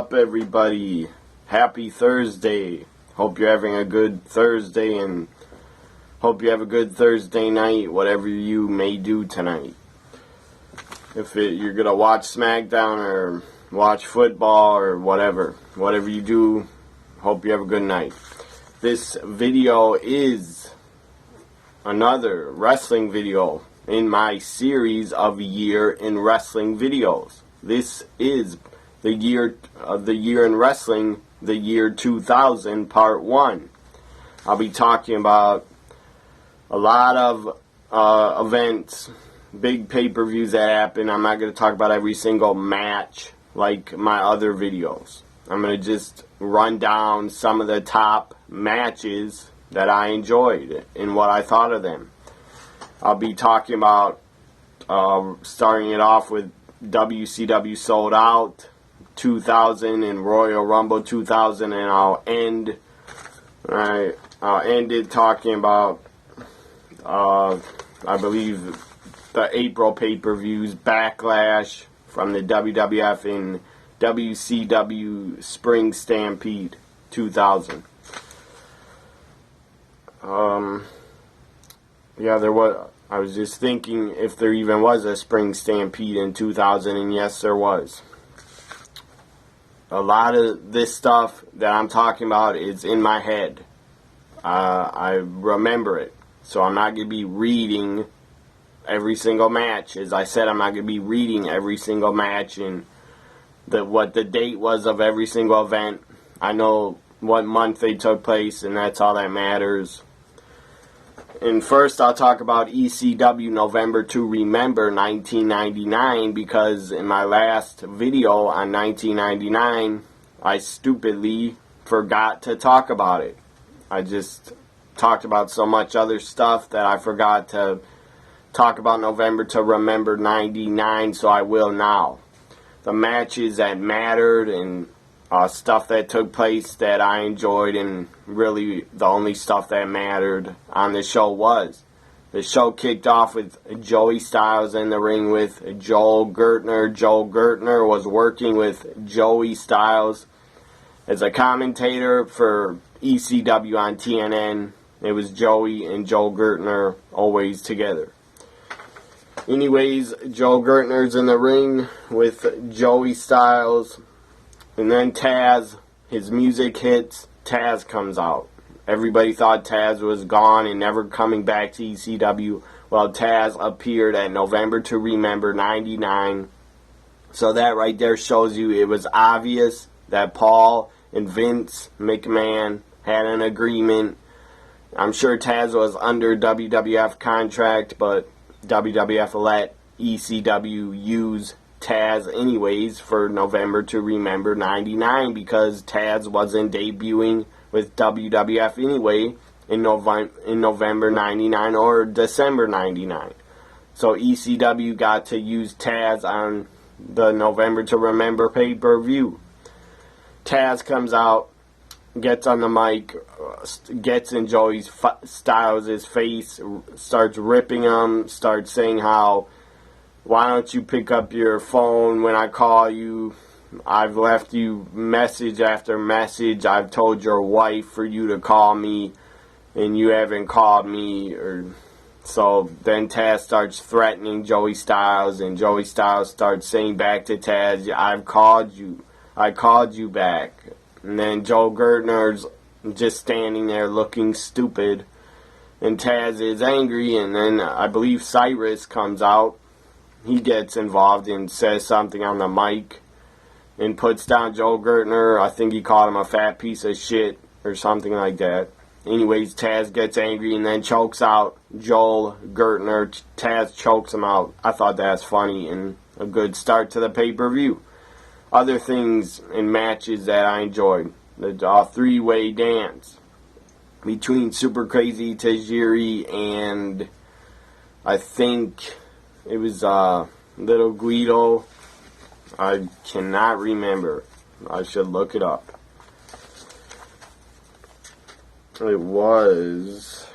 Up, everybody? Happy Thursday. Hope you're having a good Thursday, and hope you have a good Thursday night, whatever you may do tonight. If you're going to watch SmackDown or watch football or whatever you do, hope you have a good night. This video is another wrestling video in my series of Year in Wrestling videos. This is the year in wrestling, the year 2000, part 1. I'll be talking about a lot of events, big pay-per-views that happen. I'm not going to talk about every single match like my other videos. I'm going to just run down some of the top matches that I enjoyed and what I thought of them. I'll be talking about starting it off with WCW Sold Out 2000 and Royal Rumble 2000, and I'll end it talking about I believe the April pay-per-views, Backlash from the WWF and WCW Spring Stampede 2000. Yeah, there was. I was just thinking if there even was a Spring Stampede in 2000, and yes, there was. A lot of this stuff that I'm talking about is in my head. I remember it, so I'm not going to be reading every single match. As I said, I'm not going to be reading every single match and what the date was of every single event. I know what month they took place, and that's all that matters. And first, I'll talk about ECW November to Remember 1999, because in my last video on 1999, I stupidly forgot to talk about it. I just talked about so much other stuff that I forgot to talk about November to Remember 99, so I will now. The matches that mattered and stuff that took place that I enjoyed, and really the only stuff that mattered on the show was. The show kicked off with Joey Styles in the ring with Joel Gertner. Joel Gertner was working with Joey Styles as a commentator for ECW on TNN. It was Joey and Joel Gertner always together. Anyways, Joel Gertner's in the ring with Joey Styles. And then Taz, his music hits, Taz comes out. Everybody thought Taz was gone and never coming back to ECW. Well, Taz appeared at November to Remember 99. So that right there shows you it was obvious that Paul and Vince McMahon had an agreement. I'm sure Taz was under WWF contract, but WWF let ECW use Taz anyways for November to Remember 99, because Taz wasn't debuting with WWF anyway in November 99 or December 99. So ECW got to use Taz on the November to Remember pay-per-view. Taz comes out, gets on the mic, gets in Joey Styles' face, starts ripping him, starts saying how, why don't you pick up your phone when I call you? I've left you message after message. I've told your wife for you to call me, and you haven't called me. So then Taz starts threatening Joey Styles, and Joey Styles starts saying back to Taz, I've called you. I called you back. And then Joel Gertner's just standing there looking stupid, and Taz is angry, and then I believe Cyrus comes out. He gets involved and says something on the mic and puts down Joel Gertner. I think he called him a fat piece of shit or something like that. Anyways, Taz gets angry and then chokes out Joel Gertner. Taz chokes him out. I thought that's funny and a good start to the pay-per-view. Other things in matches that I enjoyed. The three-way dance between Super Crazy Tajiri and I think it was Little Guido. I cannot remember. I should look it up. It was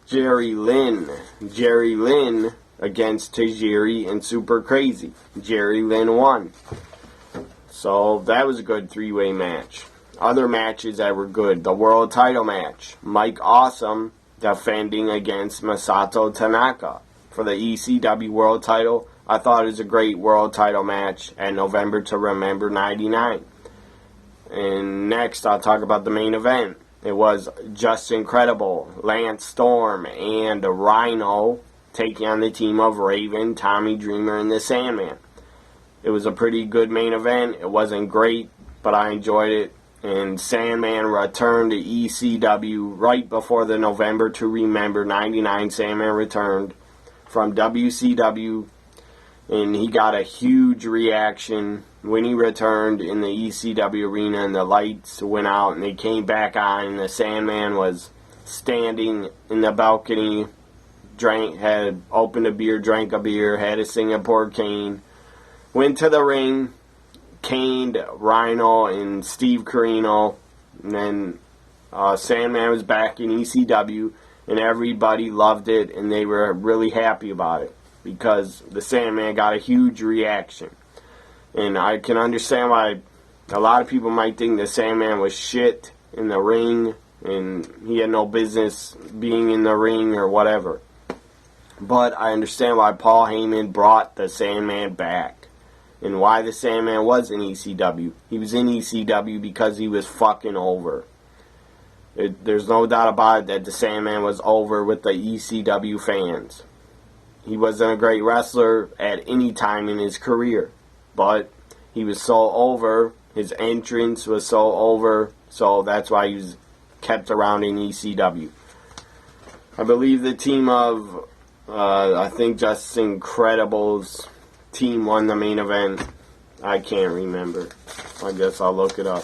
Jerry Lynn. Jerry Lynn against Tajiri and Super Crazy. Jerry Lynn won. So that was a good three-way match. Other matches that were good. The world title match. Mike Awesome defending against Masato Tanaka for the ECW world title. I thought it was a great world title match at November to Remember 99. And next I'll talk about the main event. It was Just Incredible, Lance Storm, and Rhino taking on the team of Raven, Tommy Dreamer, and the Sandman. It was a pretty good main event. It wasn't great, but I enjoyed it. And Sandman returned to ECW right before the November to Remember 99. Sandman returned from WCW, and he got a huge reaction when he returned in the ECW arena, and the lights went out and they came back on, and the Sandman was standing in the balcony, had opened a beer, drank a beer, had a Singapore cane, went to the ring, caned Rhino and Steve Corino, and then Sandman was back in ECW, and everybody loved it, and they were really happy about it because the Sandman got a huge reaction. And I can understand why a lot of people might think the Sandman was shit in the ring and he had no business being in the ring or whatever. But I understand why Paul Heyman brought the Sandman back and why the Sandman was in ECW. He was in ECW because he was fucking over. There's no doubt about it that the Sandman was over with the ECW fans. He wasn't a great wrestler at any time in his career, but he was so over, his entrance was so over, so that's why he was kept around in ECW. I believe the team of, I think Just Incredible's team won the main event. I can't remember. I guess I'll look it up.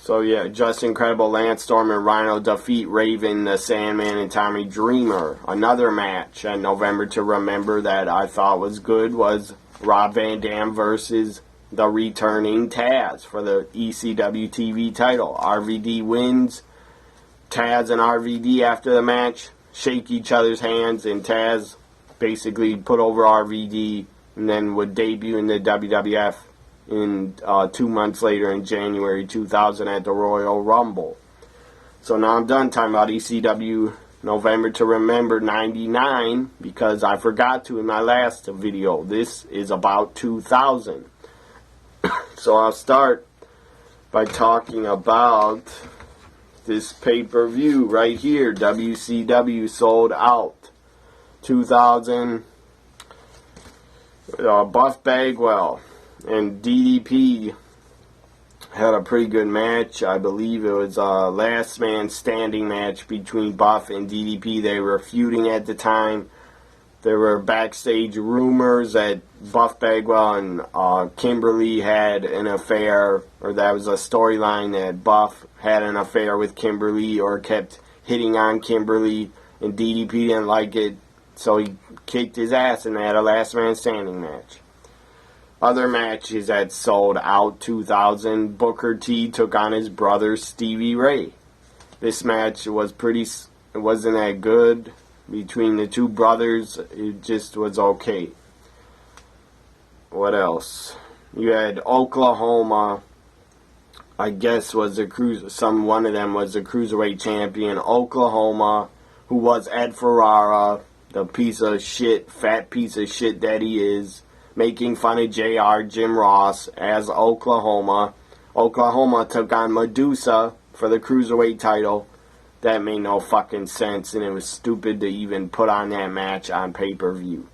So yeah, Just Incredible, Lance Storm, and Rhino defeat Raven, the Sandman, and Tommy Dreamer. Another match at November to Remember that I thought was good was Rob Van Dam versus the returning Taz for the ECW TV title. RVD wins. Taz and RVD after the match shake each other's hands, and Taz basically put over RVD and then would debut in the WWF in 2 months later in January 2000 at the Royal Rumble. So now I'm done talking about ECW November to Remember 99 because I forgot to in my last video. This is about 2000. So I'll start by talking about this pay-per-view right here. WCW Sold Out 2000. Buff Bagwell and DDP had a pretty good match. I believe it was a last man standing match between Buff and DDP. They were feuding at the time. There were backstage rumors that Buff Bagwell and Kimberly had an affair, or that was a storyline that Buff had an affair with Kimberly or kept hitting on Kimberly, and DDP didn't like it, so he kicked his ass and they had a last man standing match. Other matches that Sold Out 2000, Booker T took on his brother Stevie Ray. This match was it wasn't that good between the two brothers. It just was okay. What else? You had Oklahoma, I guess was one of them was the Cruiserweight champion, Oklahoma, who was Ed Ferrara, the piece of shit, fat piece of shit that he is, making fun of JR, Jim Ross, as Oklahoma. Oklahoma took on Medusa for the Cruiserweight title. That made no fucking sense, and it was stupid to even put on that match on pay-per-view.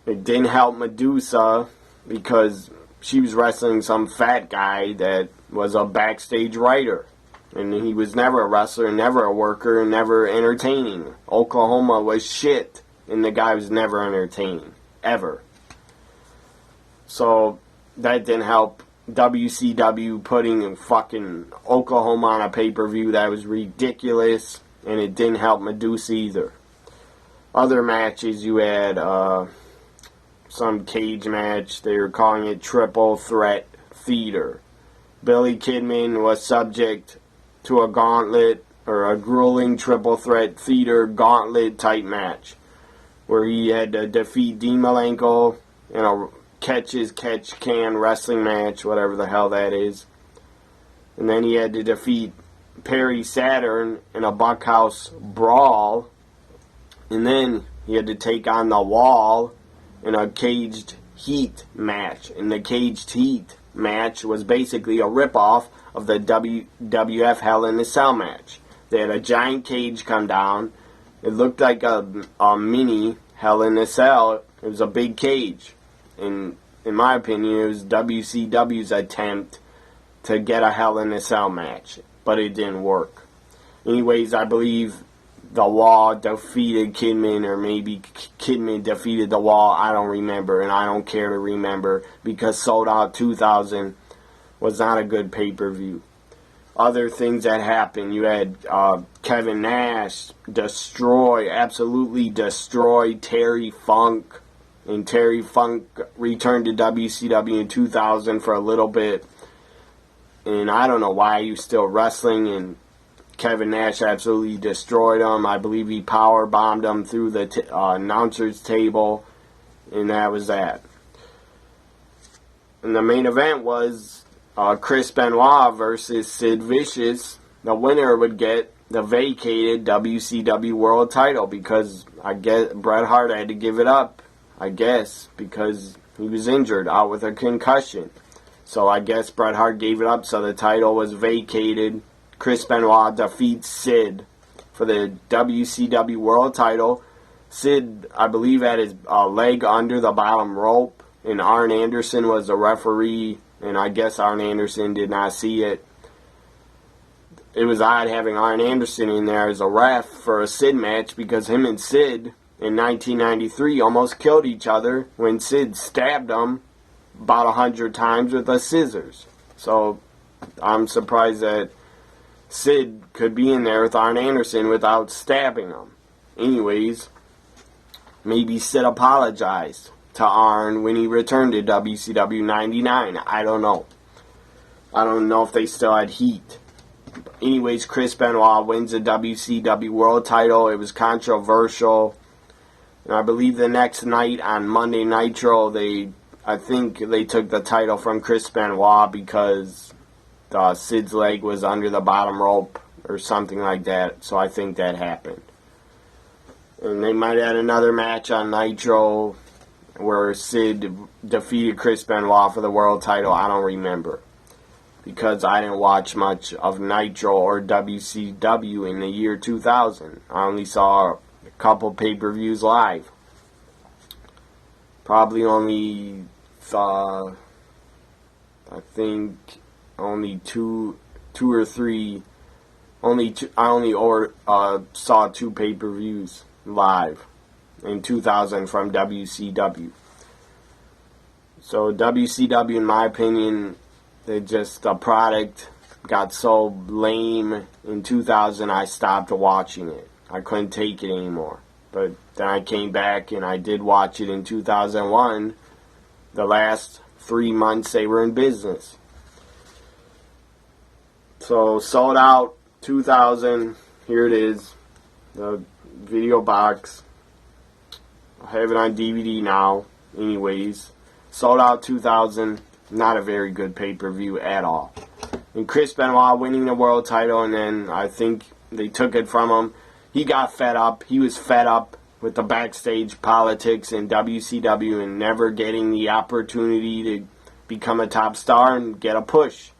It didn't help Medusa because she was wrestling some fat guy that was a backstage writer. And he was never a wrestler, never a worker, never entertaining. Oklahoma was shit, and the guy was never entertaining. Ever. So that didn't help WCW putting fucking Oklahoma on a pay-per-view. That was ridiculous, and it didn't help Medusa either. Other matches, you had some cage match. They were calling it Triple Threat Theater. Billy Kidman was subject to a gauntlet, or a grueling Triple Threat Theater gauntlet type match. where he had to defeat Dean Malenko in a catch-can wrestling match, whatever the hell that is. And then he had to defeat Perry Saturn in a Bunkhouse Brawl. And then he had to take on The Wall in a Caged Heat match. And the Caged Heat match was basically a ripoff of the WWF Hell in a Cell match. They had a giant cage come down. It looked like a mini Hell in a Cell. It was a big cage. And in my opinion, it was WCW's attempt to get a Hell in a Cell match. But it didn't work. Anyways, I believe The Wall defeated Kidman, or maybe Kidman defeated The Wall. I don't remember, and I don't care to remember, because Sold Out 2000 was not a good pay-per-view. Other things that happened, you had Kevin Nash absolutely destroy Terry Funk. And Terry Funk returned to WCW in 2000 for a little bit. And I don't know why he was still wrestling, and Kevin Nash absolutely destroyed him. I believe he power bombed him through the announcer's table, and that was that. And the main event was Chris Benoit versus Sid Vicious. The winner would get the vacated WCW World Title, because I guess Bret Hart had to give it up, I guess, because he was injured, out with a concussion. So I guess Bret Hart gave it up, so the title was vacated. Chris Benoit defeats Sid for the WCW World Title. Sid, I believe, had his leg under the bottom rope, and Arn Anderson was the referee, and I guess Arn Anderson did not see it. It was odd having Arn Anderson in there as a ref for a Sid match, because him and Sid in 1993 almost killed each other when Sid stabbed him about 100 times with a scissors. So I'm surprised that Sid could be in there with Arn Anderson without stabbing him. Anyways, maybe Sid apologized to Arn when he returned to WCW 99. I don't know. I don't know if they still had heat. Anyways, Chris Benoit wins the WCW World Title. It was controversial. And I believe the next night on Monday Nitro, I think they took the title from Chris Benoit because Sid's leg was under the bottom rope or something like that. So I think that happened. And they might add another match on Nitro where Sid defeated Chris Benoit for the world title. I don't remember, because I didn't watch much of Nitro or WCW in the year 2000. I only saw a couple pay-per-views live. Probably only saw, I think, only two or three. I only saw 2 pay-per-views live in 2000 from WCW. So WCW, in my opinion, the product got so lame in 2000, I stopped watching it. I couldn't take it anymore. But then I came back and I did watch it in 2001, the last 3 months they were in business. So Sold Out 2000, here it is, the video box. I have it on DVD now. Anyways, Sold Out 2000, not a very good pay-per-view at all. And Chris Benoit winning the world title, and then I think they took it from him. He got fed up. He was fed up with the backstage politics in WCW and never getting the opportunity to become a top star and get a push.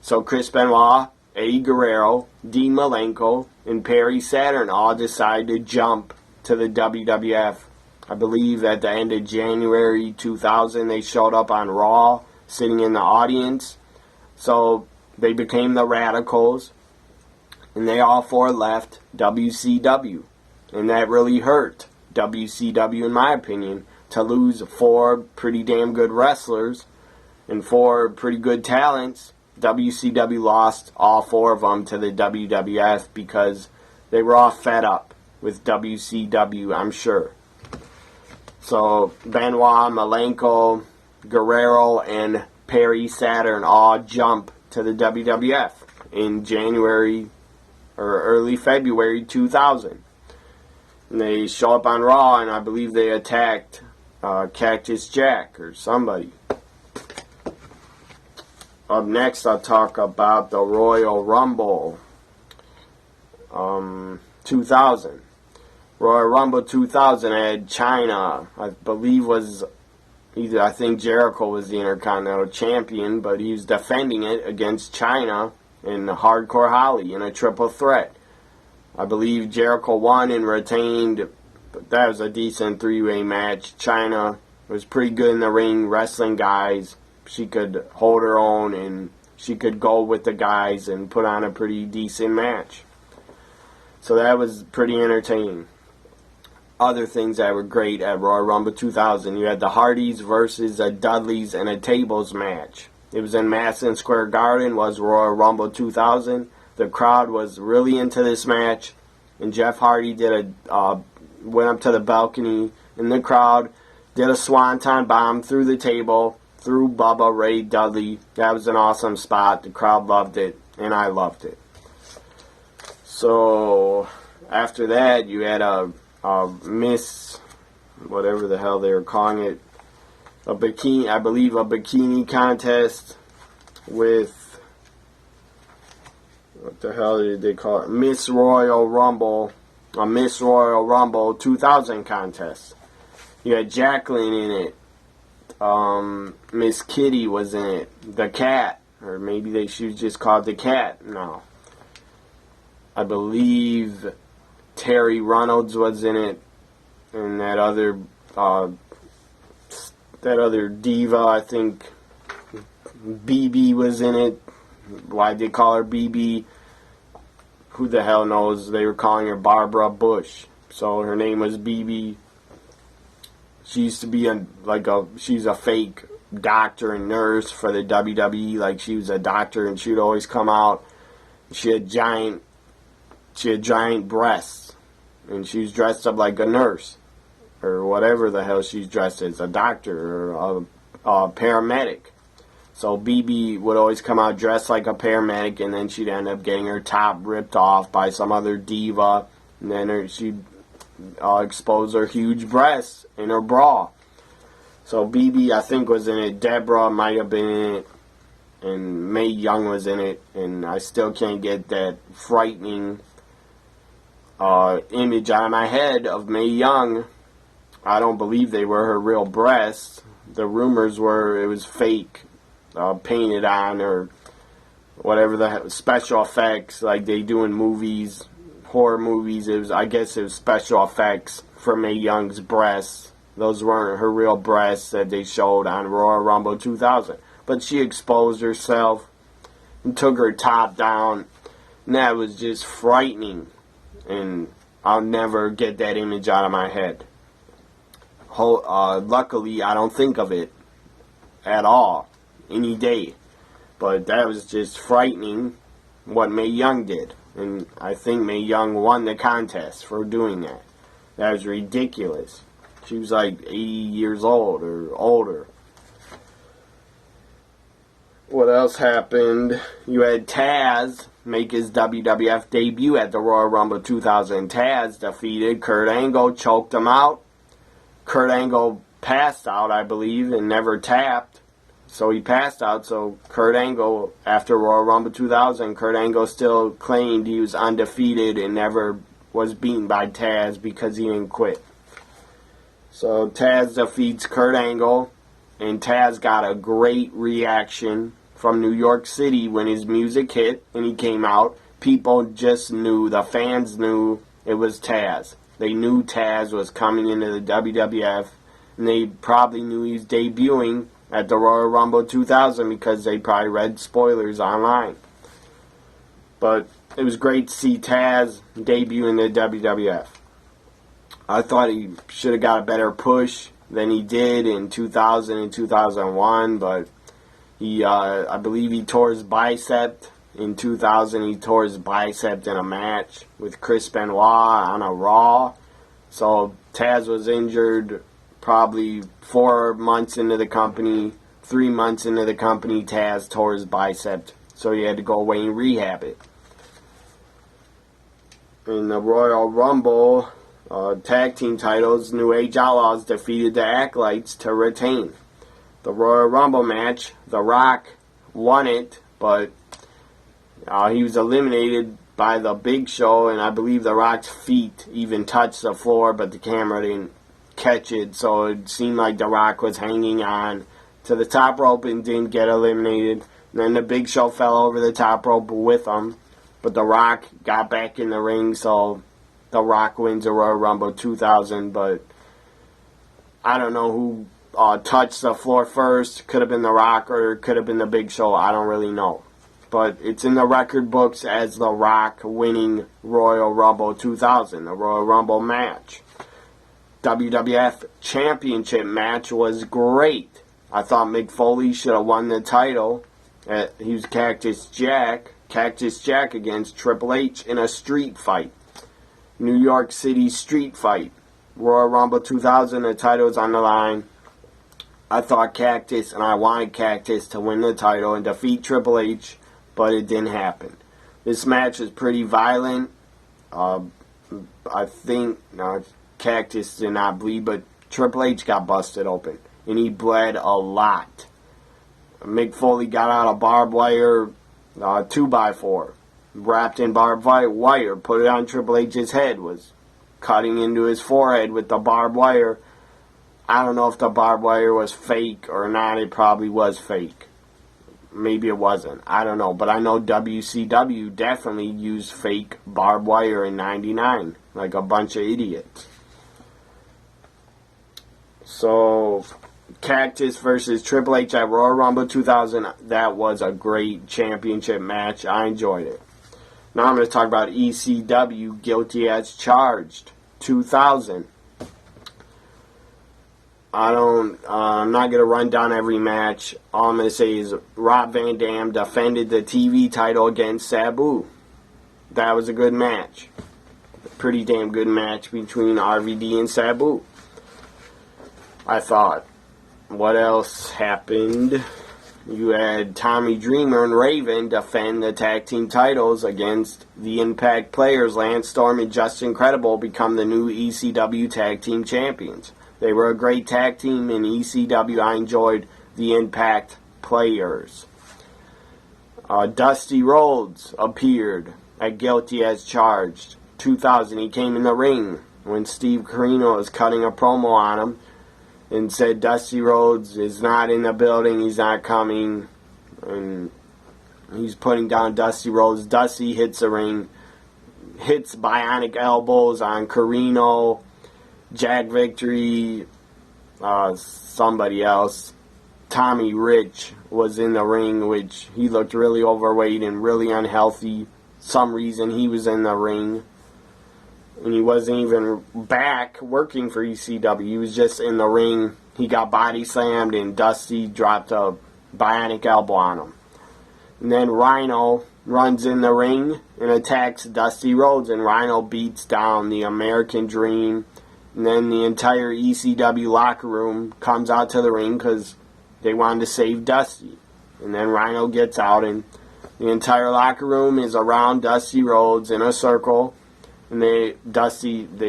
So Chris Benoit, Eddie Guerrero, Dean Malenko, and Perry Saturn all decided to jump to the WWF. I believe at the end of January 2000, they showed up on Raw, sitting in the audience. So they became the Radicals, and they all 4 left WCW. And that really hurt WCW, in my opinion, to lose 4 pretty damn good wrestlers and 4 pretty good talents. WCW lost all 4 of them to the WWF because they were all fed up with WCW, I'm sure. So Benoit, Malenko, Guerrero, and Perry Saturn all jump to the WWF in January or early February 2000. And they show up on Raw, and I believe they attacked Cactus Jack or somebody. Up next, I'll talk about the Royal Rumble 2000. Royal Rumble 2000 had China, I believe I think Jericho was the Intercontinental Champion, but he was defending it against China and Hardcore Holly in a triple threat. I believe Jericho won and retained, but that was a decent three-way match. China was pretty good in the ring, wrestling guys. She could hold her own, and she could go with the guys and put on a pretty decent match. So that was pretty entertaining. Other things that were great at Royal Rumble 2000, you had the Hardys versus the Dudleys in a tables match. It was in Madison Square Garden, was Royal Rumble 2000. The crowd was really into this match, and Jeff Hardy went up to the balcony in the crowd, did a swanton bomb through the table, through Bubba Ray Dudley. That was an awesome spot. The crowd loved it, and I loved it. So after that, you had a Miss, whatever the hell they were calling it, a bikini contest with, what the hell did they call it? Miss Royal Rumble, a Miss Royal Rumble 2000 contest. You had Jacqueline in it. Miss Kitty was in it. The Cat, or maybe she was just called the Cat. No. I believe Terry Reynolds was in it, and that other diva, I think BB was in it. Why'd they call her BB? Who the hell knows? They were calling her Barbara Bush, so her name was BB. She used to be she's a fake doctor and nurse for the WWE. Like, she was a doctor, and she'd always come out. She had giant breasts, and she was dressed up like a nurse, or whatever the hell she's dressed as, a doctor or a paramedic. So BB would always come out dressed like a paramedic, and then she'd end up getting her top ripped off by some other diva, and then she'd expose her huge breasts in her bra. So BB, I think, was in it. Deborah might have been in it, and Mae Young was in it, and I still can't get that frightening image out of my head of Mae Young. I don't believe they were her real breasts. The rumors were it was fake, painted on, or whatever the special effects like they do in movies, horror movies. I guess it was special effects for Mae Young's breasts. Those weren't her real breasts that they showed on Royal Rumble 2000. But she exposed herself and took her top down, and that was just frightening. And I'll never get that image out of my head. Luckily, I don't think of it at all, any day. But that was just frightening what Mae Young did. And I think Mae Young won the contest for doing that. That was ridiculous. She was like 80 years old or older. What else happened? You had Taz make his WWF debut at the Royal Rumble 2000. Taz defeated Kurt Angle, choked him out. Kurt Angle passed out, I believe, and never tapped. So he passed out. So Kurt Angle, after Royal Rumble 2000, Kurt Angle still claimed he was undefeated and never was beaten by Taz because he didn't quit. So Taz defeats Kurt Angle, and Taz got a great reaction from New York City when his music hit and he came out. People just knew, the fans knew it was Taz. They knew Taz was coming into the WWF, and they probably knew he was debuting at the Royal Rumble 2000 because they probably read spoilers online. But it was great to see Taz debut in the WWF. I thought he should have got a better push than he did in 2000 and 2001, but I believe he tore his bicep. In 2000, he tore his bicep in a match with Chris Benoit on a Raw. So Taz was injured probably 4 months into the company. 3 months into the company, Taz tore his bicep. So he had to go away and rehab it. In the Royal Rumble tag team titles, New Age Outlaws defeated the Acolytes to retain. The Royal Rumble match, The Rock won it, but he was eliminated by the Big Show, and I believe The Rock's feet even touched the floor, but the camera didn't catch it, so it seemed like The Rock was hanging on to the top rope and didn't get eliminated. And then the Big Show fell over the top rope with him, but The Rock got back in the ring, so The Rock wins the Royal Rumble 2000, but I don't know who touched the floor first. Could have been The Rock or could have been the Big Show. I don't really know. But it's in the record books as The Rock winning Royal Rumble 2000, the Royal Rumble match. WWF Championship match was great. I thought Mick Foley should have won the title. He was Cactus Jack against Triple H in a street fight. New York City street fight. Royal Rumble 2000, the title's on the line. I thought Cactus, and I wanted Cactus to win the title and defeat Triple H, but it didn't happen. This match was pretty violent. I think Cactus did not bleed, but Triple H got busted open, and he bled a lot. Mick Foley got out a barbed wire 2x4, wrapped in barbed wire, put it on Triple H's head, was cutting into his forehead with the barbed wire. I don't know if the barbed wire was fake or not. It probably was fake. Maybe it wasn't. I don't know. But I know WCW definitely used fake barbed wire in '99. Like a bunch of idiots. So, Cactus versus Triple H at Royal Rumble 2000. That was a great championship match. I enjoyed it. Now I'm going to talk about ECW Guilty as Charged 2000. I'm not going to run down every match. All I'm going to say is Rob Van Dam defended the TV title against Sabu. That was a good match. A pretty damn good match between RVD and Sabu, I thought. What else happened? You had Tommy Dreamer and Raven defend the tag team titles against the Impact players. Lance Storm and Justin Credible become the new ECW tag team champions. They were a great tag team in ECW. I enjoyed the Impact players. Dusty Rhodes appeared at Guilty as Charged 2000. He came in the ring when Steve Corino was cutting a promo on him and said Dusty Rhodes is not in the building, he's not coming, and he's putting down Dusty Rhodes. Dusty hits the ring, hits bionic elbows on Corino, Jack Victory, somebody else. Tommy Rich was in the ring, which he looked really overweight and really unhealthy. Some reason he was in the ring. And he wasn't even back working for ECW. He was just in the ring. He got body slammed and Dusty dropped a bionic elbow on him. And then Rhino runs in the ring and attacks Dusty Rhodes. And Rhino beats down the American Dream. And then the entire ECW locker room comes out to the ring because they wanted to save Dusty. And then Rhino gets out and the entire locker room is around Dusty Rhodes in a circle. And they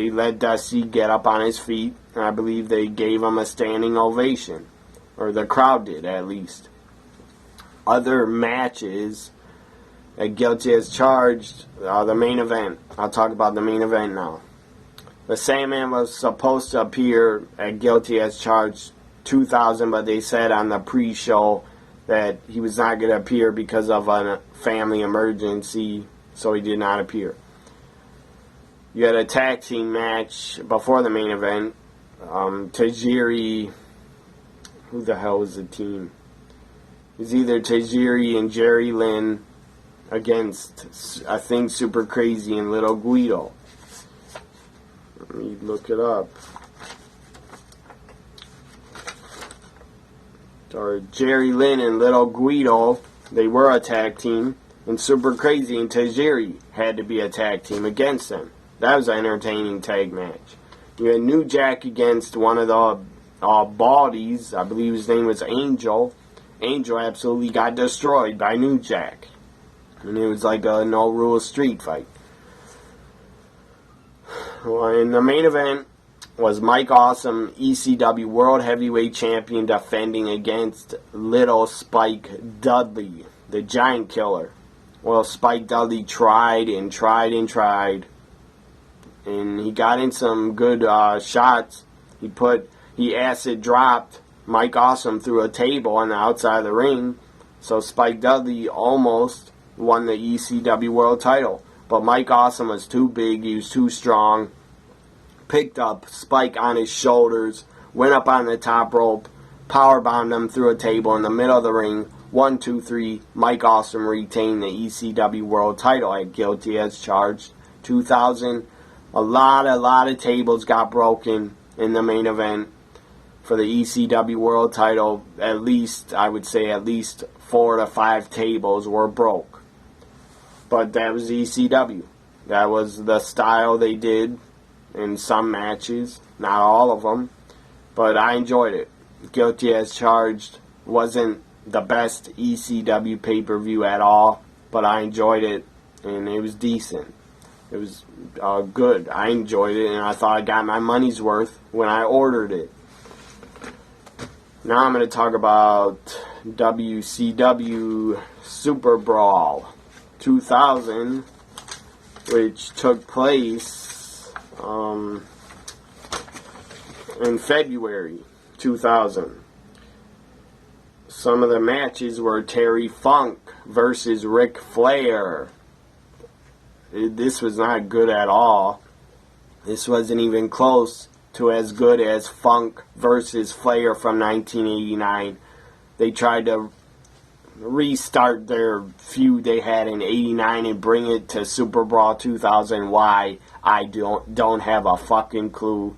let Dusty get up on his feet. And I believe they gave him a standing ovation. Or the crowd did, at least. Other matches at Guilty as Charged, the main event. I'll talk about the main event now. The Sandman was supposed to appear at Guilty as Charged 2000, but they said on the pre-show that he was not going to appear because of a family emergency, so he did not appear. You had a tag team match before the main event. Tajiri, who the hell was the team? It was either Tajiri and Jerry Lynn against, I think, Super Crazy and Little Guido. Let me look it up. Or Jerry Lynn and Little Guido, they were a tag team, and Super Crazy and Tajiri had to be a tag team against them. That was an entertaining tag match. You had New Jack against one of the Baldies. I believe his name was Angel. Angel absolutely got destroyed by New Jack. And it was like a no-rules street fight. In the main event was Mike Awesome, ECW World Heavyweight Champion, defending against Little Spike Dudley, the Giant Killer. Well, Spike Dudley tried and tried and tried, and he got in some good shots. He acid dropped Mike Awesome through a table on the outside of the ring, so Spike Dudley almost won the ECW World title. But Mike Awesome was too big, he was too strong, picked up Spike on his shoulders, went up on the top rope, powerbombed him through a table in the middle of the ring. 1, 2, 3, Mike Awesome retained the ECW World title at Guilty as Charged 2000. A lot of tables got broken in the main event for the ECW World title. At least 4 to 5 tables were broke. But that was ECW. That was the style they did in some matches. Not all of them. But I enjoyed it. Guilty as Charged wasn't the best ECW pay-per-view at all, but I enjoyed it, and it was decent. It was good. I enjoyed it, and I thought I got my money's worth when I ordered it. Now I'm going to talk about WCW Super Brawl 2000, which took place in February 2000. Some of the matches were Terry Funk versus Ric Flair. This was not good at all. This wasn't even close to as good as Funk versus Flair from 1989. They tried to restart their feud they had in 89 and bring it to Super Brawl 2000. Why? I don't have a fucking clue.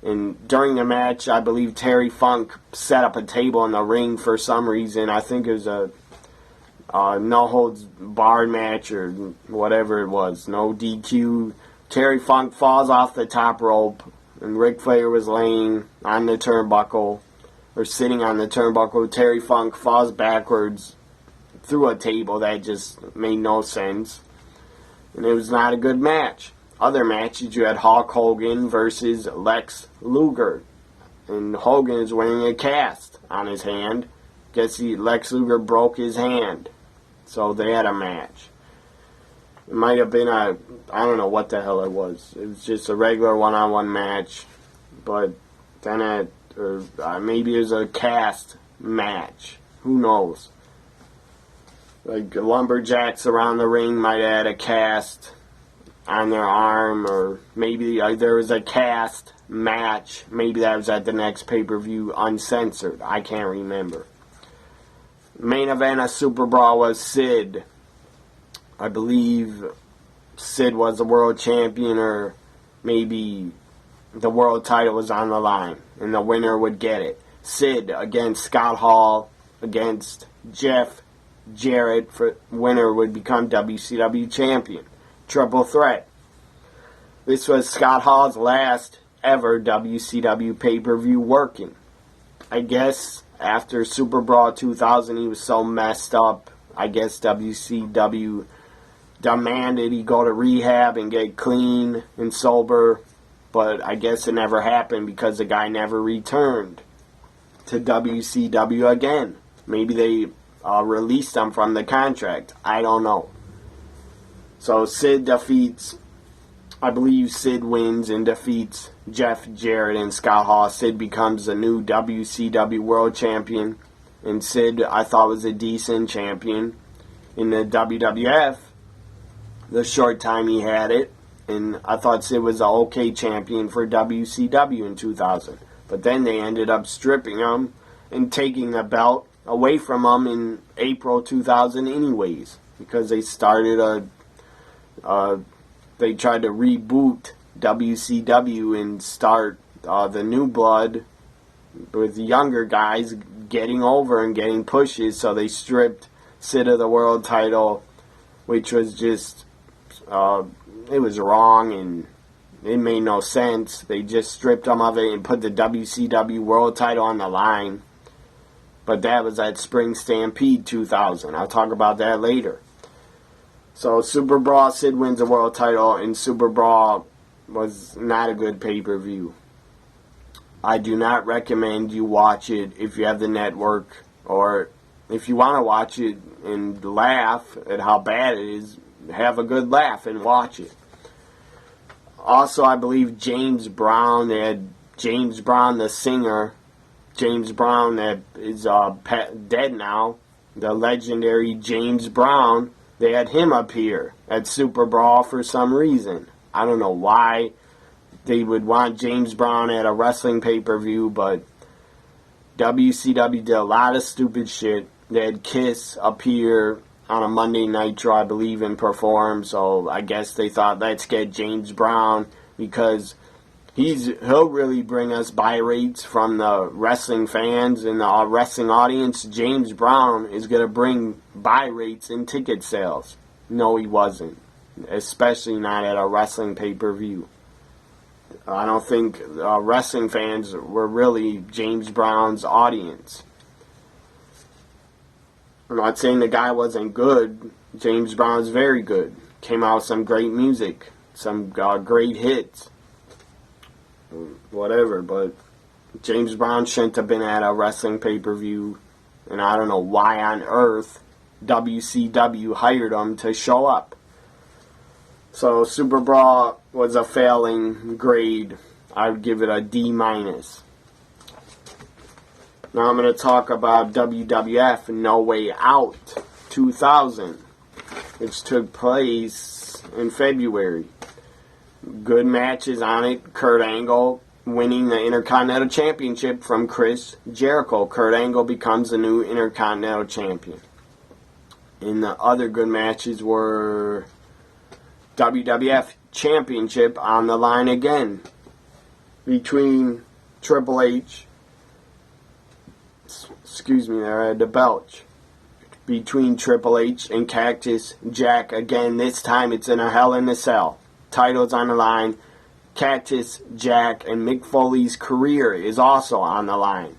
And during the match, I believe Terry Funk set up a table in the ring for some reason. I think it was a no-holds-barred match or whatever it was. No DQ. Terry Funk falls off the top rope, and Ric Flair was laying on the turnbuckle, or sitting on the turnbuckle. Terry Funk falls backwards through a table. That just made no sense. And it was not a good match. Other matches, you had Hulk Hogan versus Lex Luger. And Hogan is wearing a cast on his hand. Guess Lex Luger broke his hand. So they had a match. It might have been I don't know what the hell it was. It was just a regular one-on-one match. But then maybe it was a cast match. Who knows? Like lumberjacks around the ring might have had a cast on their arm, or maybe there was a cast match. Maybe that was at the next pay-per-view, uncensored. I can't remember. Main event of Super Brawl was Sid. I believe Sid was the world champion, or maybe the world title was on the line, and the winner would get it. Sid against Scott Hall against Jeff Jarrett. Winner would become WCW champion. Triple threat. This was Scott Hall's last ever WCW pay-per-view working. I guess after Super Brawl 2000 he was so messed up, I guess WCW demanded he go to rehab and get clean and sober, but I guess it never happened because the guy never returned to WCW again. Maybe they released him from the contract. I don't know. So Sid I believe Sid wins and defeats Jeff Jarrett and Scott Hall. Sid becomes the new WCW World Champion. And Sid, I thought, was a decent champion in the WWF, the short time he had it. And I thought Sid was an okay champion for WCW in 2000. But then they ended up stripping him and taking the belt away from him in April 2000 anyways. Because they started they tried to reboot WCW and start the new blood with younger guys getting over and getting pushes, so they stripped Sid of the world title, which was just it was wrong and it made no sense. They just stripped him of it and put the WCW world title on the line. But that was at Spring Stampede 2000. I'll talk about that later. So Super Brawl, Sid wins the world title. In Super Brawl was not a good pay-per-view. I do not recommend you watch it if you have the network, or if you want to watch it and laugh at how bad it is, have a good laugh and watch it. Also, I believe James Brown, they had James Brown the singer, James Brown that is dead now, the legendary James Brown, they had him appear at Super Brawl for some reason. I don't know why they would want James Brown at a wrestling pay-per-view, but WCW did a lot of stupid shit. They had Kiss appear on a Monday Nitro, I believe, and perform, so I guess they thought, let's get James Brown, because he'll really bring us buy rates from the wrestling fans and the wrestling audience. James Brown is going to bring buy rates and ticket sales. No, he wasn't, especially not at a wrestling pay-per-view. I don't think wrestling fans were really James Brown's audience. I'm not saying the guy wasn't good. James Brown's very good. Came out with some great music, some great hits, whatever. But James Brown shouldn't have been at a wrestling pay-per-view, and I don't know why on earth WCW hired him to show up. So Super Brawl was a failing grade. I would give it a D-. Now I'm going to talk about WWF No Way Out 2000, which took place in February. Good matches on it. Kurt Angle winning the Intercontinental Championship from Chris Jericho. Kurt Angle becomes the new Intercontinental Champion. And the other good matches were WWF Championship on the line again between Triple H, I had to belch, between Triple H and Cactus Jack. Again, this time it's in a Hell in a Cell. Titles on the line. Cactus Jack and Mick Foley's career is also on the line.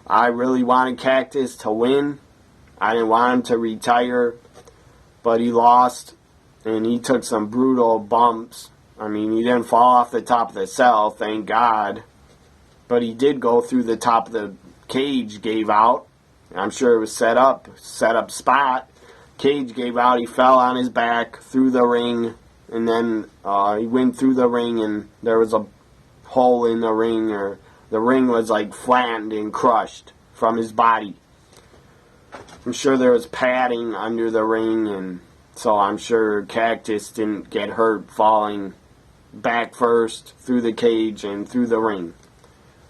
I really wanted Cactus to win. I didn't want him to retire, but he lost, and he took some brutal bumps. I mean, he didn't fall off the top of the cell, thank God, but he did go through the top of the cage, gave out. I'm sure it was set up spot. Cage gave out, he fell on his back through the ring, and then he went through the ring, and there was a hole in the ring, or the ring was like flattened and crushed from his body. I'm sure there was padding under the ring, and so I'm sure Cactus didn't get hurt falling back first through the cage and through the ring.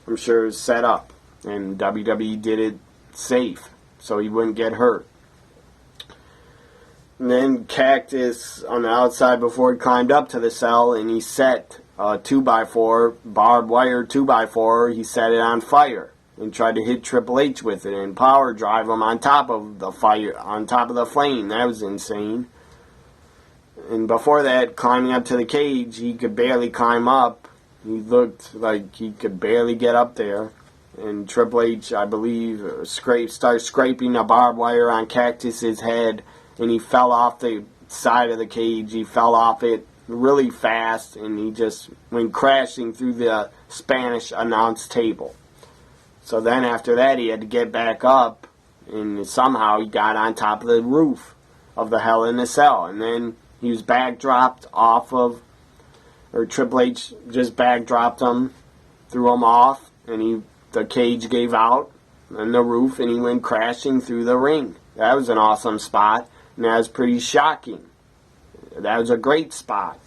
I'm sure it was set up, and WWE did it safe so he wouldn't get hurt. And then Cactus on the outside, before he climbed up to the cell, and he set a 2x4, barbed wire 2x4, he set it on fire and tried to hit Triple H with it and power drive him on top of the fire, on top of the flame. That was insane. And before that, climbing up to the cage, he could barely climb up. He looked like he could barely get up there. And Triple H, I believe, started scraping the barbed wire on Cactus's head, and he fell off the side of the cage. He fell off it really fast, and he just went crashing through the Spanish announce table. So then after that, he had to get back up, and somehow he got on top of the roof of the Hell in a Cell. And then he was backdropped off of, or Triple H just backdropped him, threw him off, and the cage gave out on the roof, and he went crashing through the ring. That was an awesome spot, and that was pretty shocking. That was a great spot.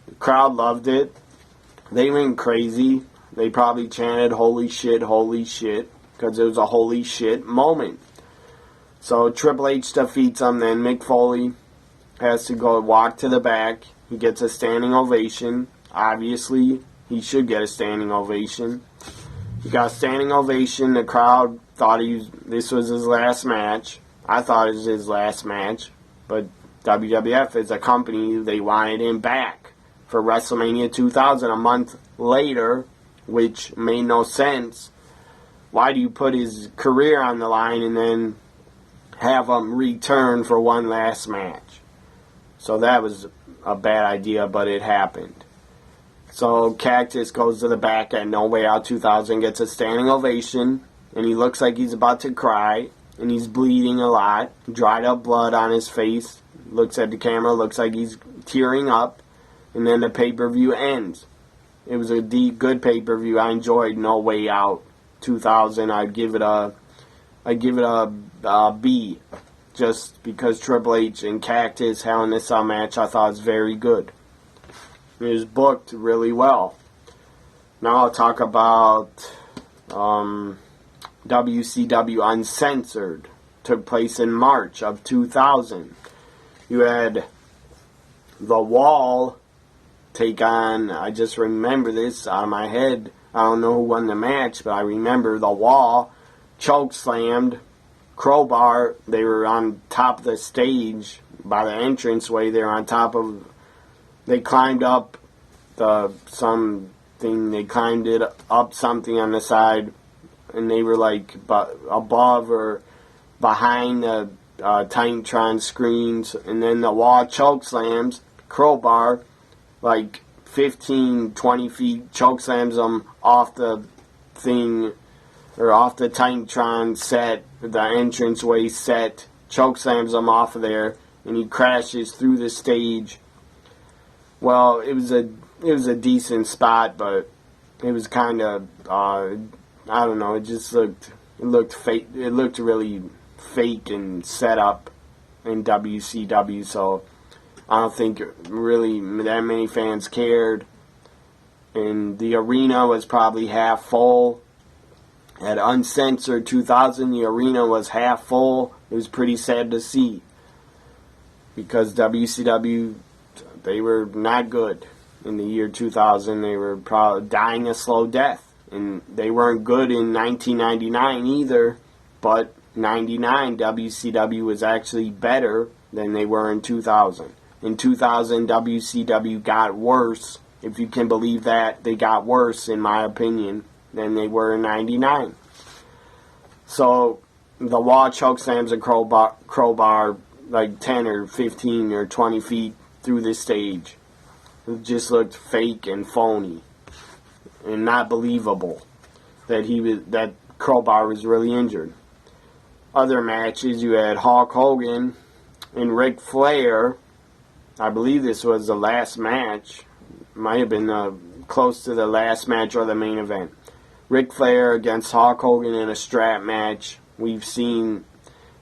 The crowd loved it. They went crazy. They probably chanted, holy shit, because it was a holy shit moment. So Triple H defeats him, then Mick Foley has to go walk to the back. He gets a standing ovation. Obviously, he should get a standing ovation. He got a standing ovation. The crowd thought this was his last match. I thought it was his last match. But WWF is a company, they wanted him back for WrestleMania 2000 a month later, which made no sense. Why do you put his career on the line and then have him return for one last match? So that was a bad idea, but it happened. So Cactus goes to the back at No Way Out 2000, gets a standing ovation, and he looks like he's about to cry, and he's bleeding a lot, dried up blood on his face, looks at the camera, looks like he's tearing up, and then the pay-per-view ends. It was a good pay-per-view. I enjoyed No Way Out 2000. I'd give it a B, just because Triple H and Cactus Hell in a Cell match I thought was very good. It was booked really well. Now I'll talk about WCW Uncensored. Took place in March of 2000. You had The Wall take on, I just remember this out of my head. I don't know who won the match, but I remember The Wall choke slammed Crowbar. They were on top of the stage by the entranceway. They were on top of, they climbed up they climbed it up something on the side, and they were like above or behind the Titantron screens, and then The Wall choke slams Crowbar like 15, 20 feet, choke slams them off the thing, or off the Titantron set, the entranceway set, choke slams him off of there, and he crashes through the stage. Well, it was a decent spot, but it was kind of I don't know. It looked fake. It looked really fake and set up in WCW. So I don't think really that many fans cared. And the arena was probably half full. At Uncensored 2000, the arena was half full. It was pretty sad to see, because WCW, they were not good in the year 2000. They were probably dying a slow death, and they weren't good in 1999 either. But 99, WCW was actually better than they were in 2000. In 2000, WCW got worse. If you can believe that, they got worse, in my opinion, than they were in 99. So The Wall chokeslams a crowbar like 10 or 15 or 20 feet through the stage. It just looked fake and phony and not believable that Crowbar was really injured. Other matches, you had Hulk Hogan and Ric Flair. I believe this was the last match. Might have been close to the last match or the main event. Ric Flair against Hulk Hogan in a strap match. We've seen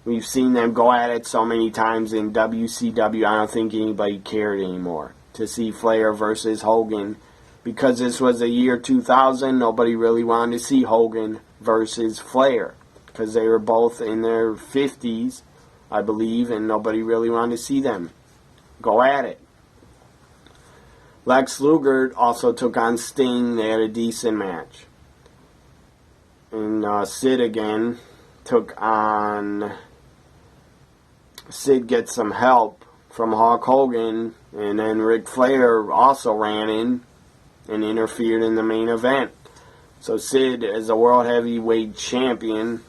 them go at it so many times in WCW. I don't think anybody cared anymore to see Flair versus Hogan, because this was the year 2000. Nobody really wanted to see Hogan versus Flair, because they were both in their 50s, I believe, and nobody really wanted to see them go at it. Lex Luger also took on Sting. They had a decent match. And Sid again took on... Sid gets some help from Hulk Hogan, and then Ric Flair also ran in and interfered in the main event. So Sid, as the World Heavyweight Champion,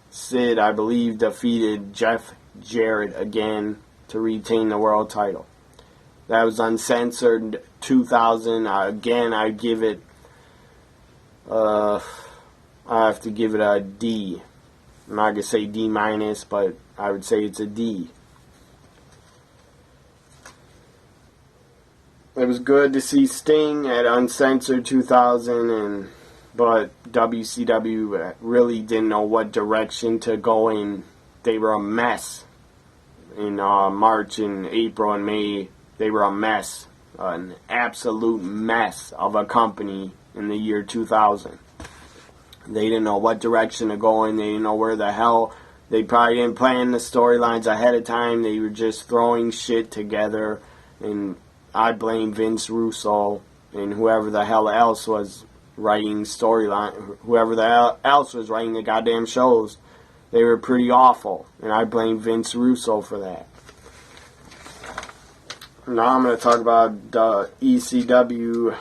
Sid, I believe, defeated Jeff Jarrett again to retain the world title. That was Uncensored 2000. Again, I give it... I have to give it a D. I'm not going to say D minus, but I would say it's a D. It was good to see Sting at Uncensored 2000, but WCW really didn't know what direction to go in. They were a mess. In March and April and May, they were a mess. An absolute mess of a company in the year 2000. They didn't know what direction to go in. They didn't know where the hell. They probably didn't plan the storylines ahead of time. They were just throwing shit together. And I blame Vince Russo and whoever the hell else was writing storyline. Whoever the hell else was writing the goddamn shows. They were pretty awful. And I blame Vince Russo for that. Now I'm going to talk about ECW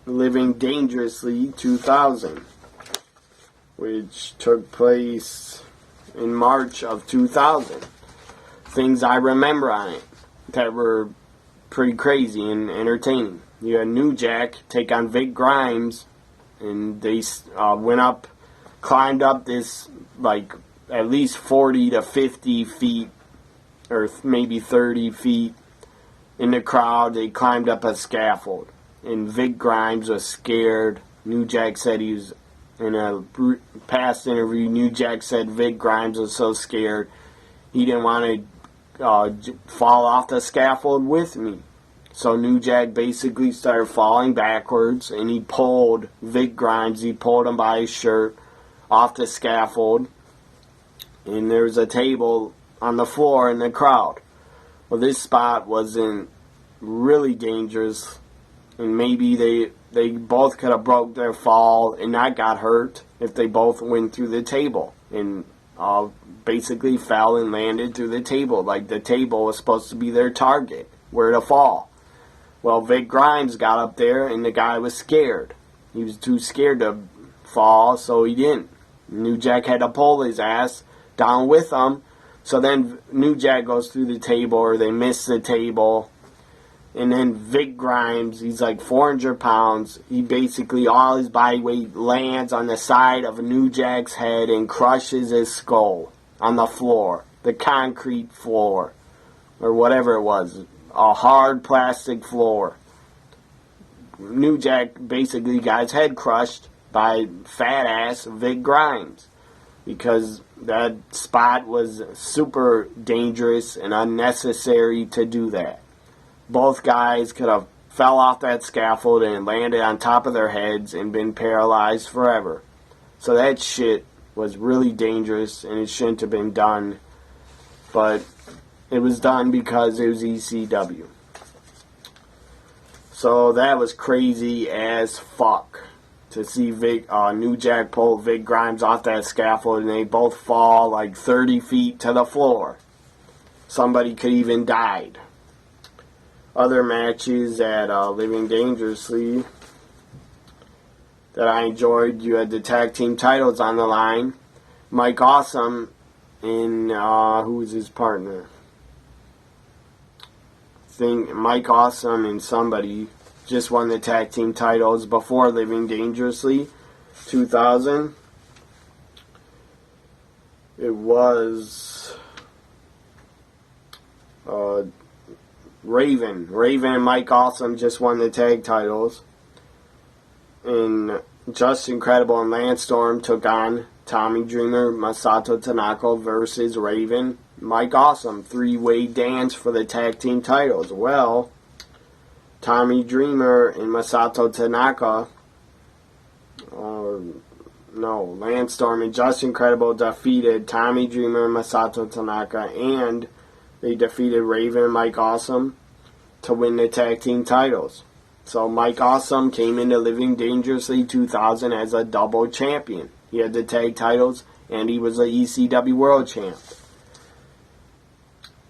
Living Dangerously 2000, which took place in March of 2000. Things I remember on it that were pretty crazy and entertaining. you had New Jack take on Vic Grimes, and they went up, climbed up this like at least 40 to 50 feet, or maybe 30 feet in the crowd. They climbed up a scaffold, and Vic Grimes was scared. New Jack said he was, in a past interview, New Jack said Vic Grimes was so scared he didn't want to fall off the scaffold with me. So New Jack basically started falling backwards, and he pulled Vic Grimes, he pulled him by his shirt off the scaffold, and there was a table on the floor in the crowd. Well, this spot wasn't really dangerous, and maybe they both could have broke their fall and not got hurt if they both went through the table and basically fell and landed through the table. Like the table was supposed to be their target, where to fall. Well, Vic Grimes got up there, and the guy was scared. He was too scared to fall, so he didn't. New Jack had to pull his ass down with him. So then New Jack goes through the table, or they miss the table. And then Vic Grimes, he's like 400 pounds. He basically, all his body weight lands on the side of New Jack's head and crushes his skull on the floor, the concrete floor, or whatever it was, a hard plastic floor. New Jack basically got his head crushed by fat ass Vic Grimes, because that spot was super dangerous and unnecessary to do that. Both guys could have fell off that scaffold and landed on top of their heads and been paralyzed forever. So that shit was really dangerous, and it shouldn't have been done. But it was done because it was ECW. So that was crazy as fuck to see New Jack pull Vic Grimes off that scaffold, and they both fall like 30 feet to the floor. Somebody could even died. Other matches at Living Dangerously that I enjoyed, you had the tag team titles on the line. Mike Awesome and who was his partner? I think Mike Awesome and somebody just won the tag team titles before Living Dangerously 2000. It was Raven and Mike Awesome just won the tag titles, and Just Incredible and Lance Storm took on Tommy Dreamer, Masato Tanaka versus Raven, Mike Awesome. Three-way dance for the tag team titles. Well, Tommy Dreamer and Masato Tanaka, Lance Storm and Just Incredible defeated Tommy Dreamer and Masato Tanaka, and they defeated Raven and Mike Awesome to win the tag team titles. So Mike Awesome came into Living Dangerously 2000 as a double champion. He had the tag titles, and he was a ECW World Champ.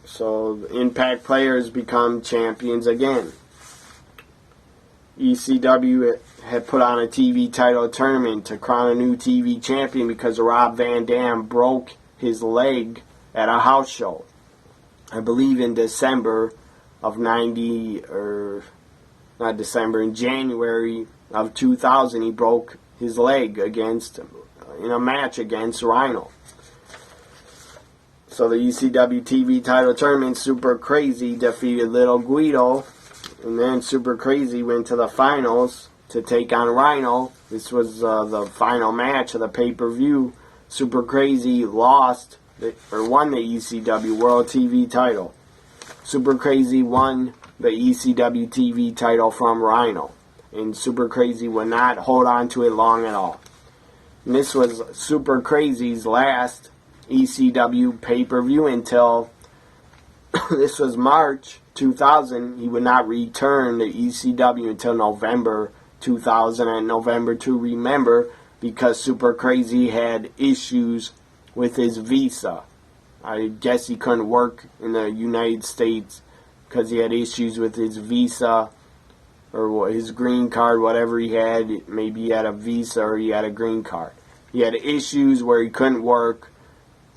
So Impact players become champions again. ECW had put on a TV title tournament to crown a new TV champion because Rob Van Dam broke his leg at a house show. I believe in December of in January of 2000, he broke his leg in a match against Rhino. So the ECW TV title tournament, Super Crazy defeated Little Guido, and then Super Crazy went to the finals to take on Rhino. This was the final match of the pay-per-view. Super Crazy won the ECW World TV title. Super Crazy won the ECW TV title from Rhino, and Super Crazy would not hold on to it long at all. And this was Super Crazy's last ECW pay-per-view until this was March 2000. He would not return to ECW until November 2000, and November to remember, because Super Crazy had issues with his visa. I guess he couldn't work in the United States because he had issues with his visa or his green card, whatever he had. Maybe he had a visa or he had a green card. He had issues where he couldn't work.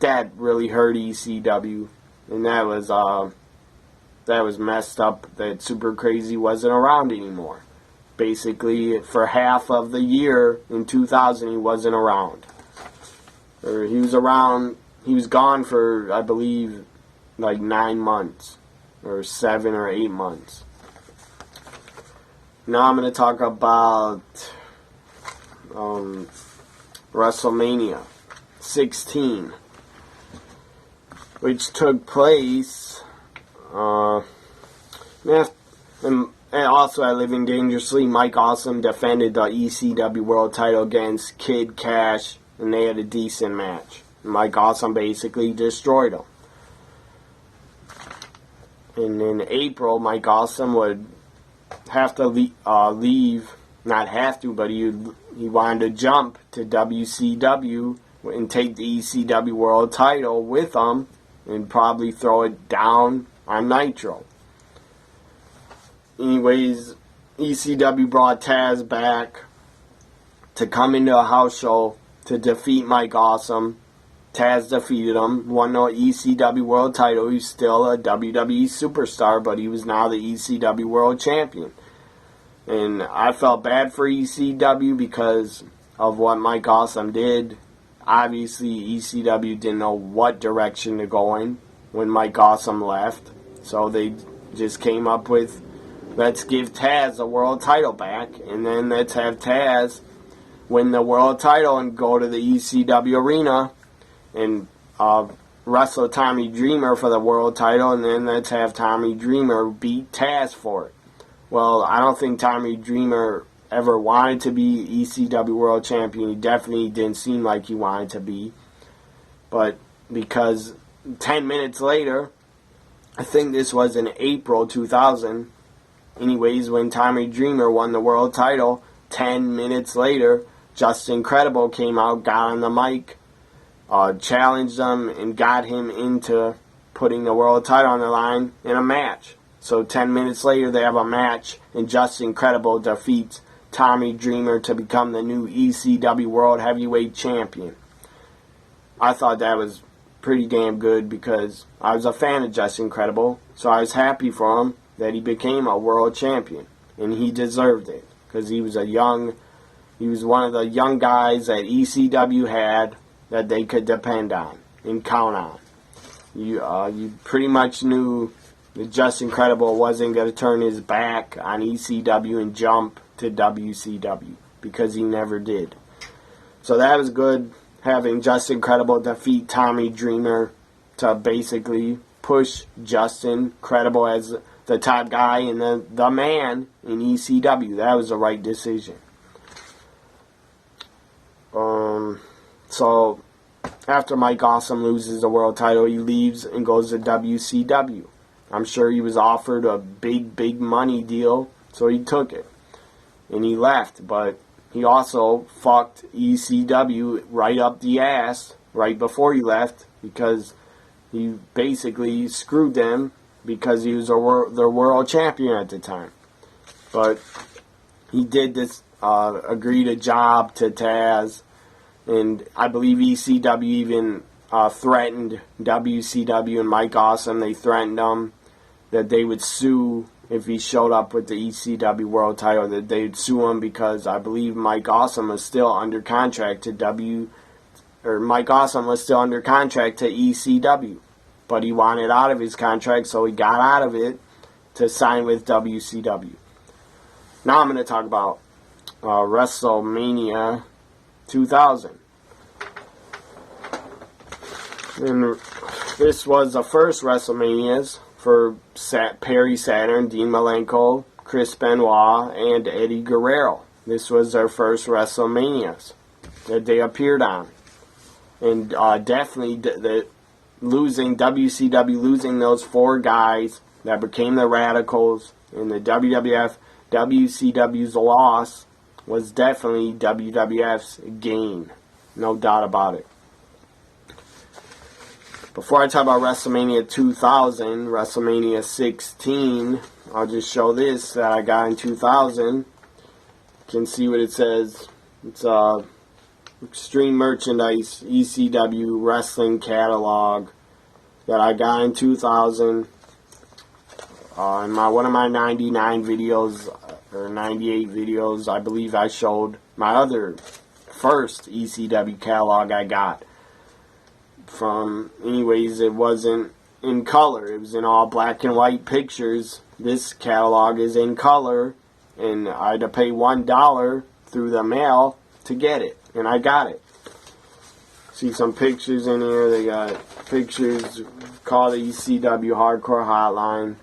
That really hurt ECW, and that was messed up that Super Crazy wasn't around anymore. basically for half of the year in 2000 he wasn't around. Or he was around, he was gone for, I believe, like 9 months. Or 7 or 8 months. Now I'm going to talk about WrestleMania 16, which took place, and also at Living Dangerously, Mike Awesome defended the ECW World title against Kid Cash, and they had a decent match. Mike Awesome basically destroyed him. And in April, Mike Awesome would have to leave, not have to, but he wanted to jump to WCW and take the ECW World title with him and probably throw it down on Nitro. Anyways, ECW brought Taz back to come into a house show to defeat Mike Awesome. Taz defeated him, won the ECW World title. He's still a WWE superstar, but he was now the ECW World Champion. And I felt bad for ECW because of what Mike Awesome did. Obviously, ECW didn't know what direction to go in when Mike Awesome left. So they just came up with, let's give Taz the world title back, and then let's have Taz win the world title and go to the ECW arena and wrestle Tommy Dreamer for the world title, and then let's have Tommy Dreamer beat Taz for it. Well, I don't think Tommy Dreamer ever wanted to be ECW World Champion. He definitely didn't seem like he wanted to be. But because 10 minutes later, I think this was in April 2000, anyways, when Tommy Dreamer won the world title, 10 minutes later, Justin Credible came out, got on the mic, challenged him, and got him into putting the world title on the line in a match. So 10 minutes later, they have a match, and Justin Credible defeats Tommy Dreamer to become the new ECW World Heavyweight Champion. I thought that was pretty damn good because I was a fan of Justin Credible, so I was happy for him that he became a world champion, and he deserved it because he was one of the young guys that ECW had that they could depend on and count on. You pretty much knew that Justin Credible wasn't going to turn his back on ECW and jump to WCW because he never did. So that was good, having Justin Credible defeat Tommy Dreamer to basically push Justin Credible as the top guy and the man in ECW. That was the right decision. So after Mike Awesome loses the world title, he leaves and goes to WCW. I'm sure he was offered a big money deal, so he took it. And he left, but he also fucked ECW right up the ass right before he left because he basically screwed them because he was their world champion at the time. But he did this, agreed a job to Taz, and I believe ECW even threatened WCW and Mike Awesome. They threatened him that they would sue if he showed up with the ECW World title, that they'd sue him because I believe Mike Awesome was still under contract to Mike Awesome was still under contract to ECW. But he wanted out of his contract, so he got out of it to sign with WCW. Now I'm going to talk about WrestleMania 2000. And this was the first WrestleManias for Perry Saturn, Dean Malenko, Chris Benoit, and Eddie Guerrero. This was their first WrestleManias that they appeared on. And definitely WCW losing those 4 guys that became the Radicals in the WCW's loss was definitely WWF's gain. No doubt about it. Before I talk about WrestleMania 2000, WrestleMania 16, I'll just show this that I got in 2000. You can see what it says. It's Extreme Merchandise ECW Wrestling Catalog that I got in 2000. In one of my 99 videos, or 98 videos, I believe I showed my other first ECW catalog I got. From, anyways, it wasn't in color. It was in all black and white pictures. This catalog is in color, and I had to pay $1 through the mail to get it, and I got it. See some pictures in here. They got pictures called the ECW Hardcore Hotline.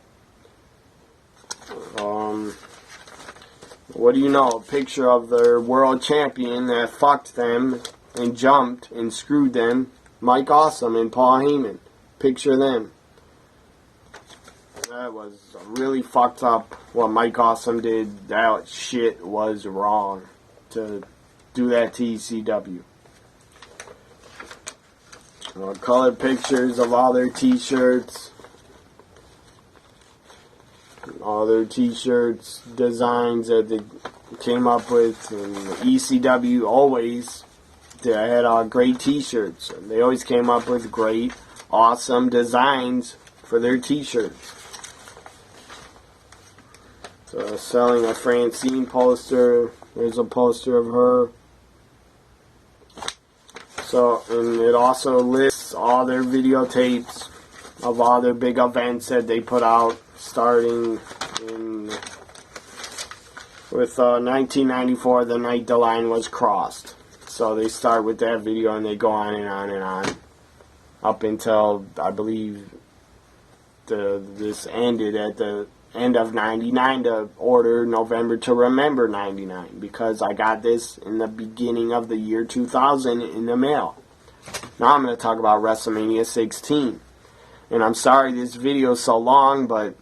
What do you know? A picture of their world champion that fucked them and jumped and screwed them, Mike Awesome and Paul Heyman. Picture them. That was really fucked up what Mike Awesome did. That shit was wrong to do that to ECW. Colored pictures of all their t-shirts. All their t-shirts, designs that they came up with. And ECW always, they had great t-shirts. They always came up with great, awesome designs for their t-shirts. So selling a Francine poster. There's a poster of her. So, and it also lists all their videotapes of all their big events that they put out, starting with 1994, the night the line was crossed. So they start with that video and they go on and on and on, up until, I believe, this ended at the end of 99 to order November to Remember 99, because I got this in the beginning of the year 2000 in the mail. Now I'm going to talk about WrestleMania 16. And I'm sorry this video is so long, but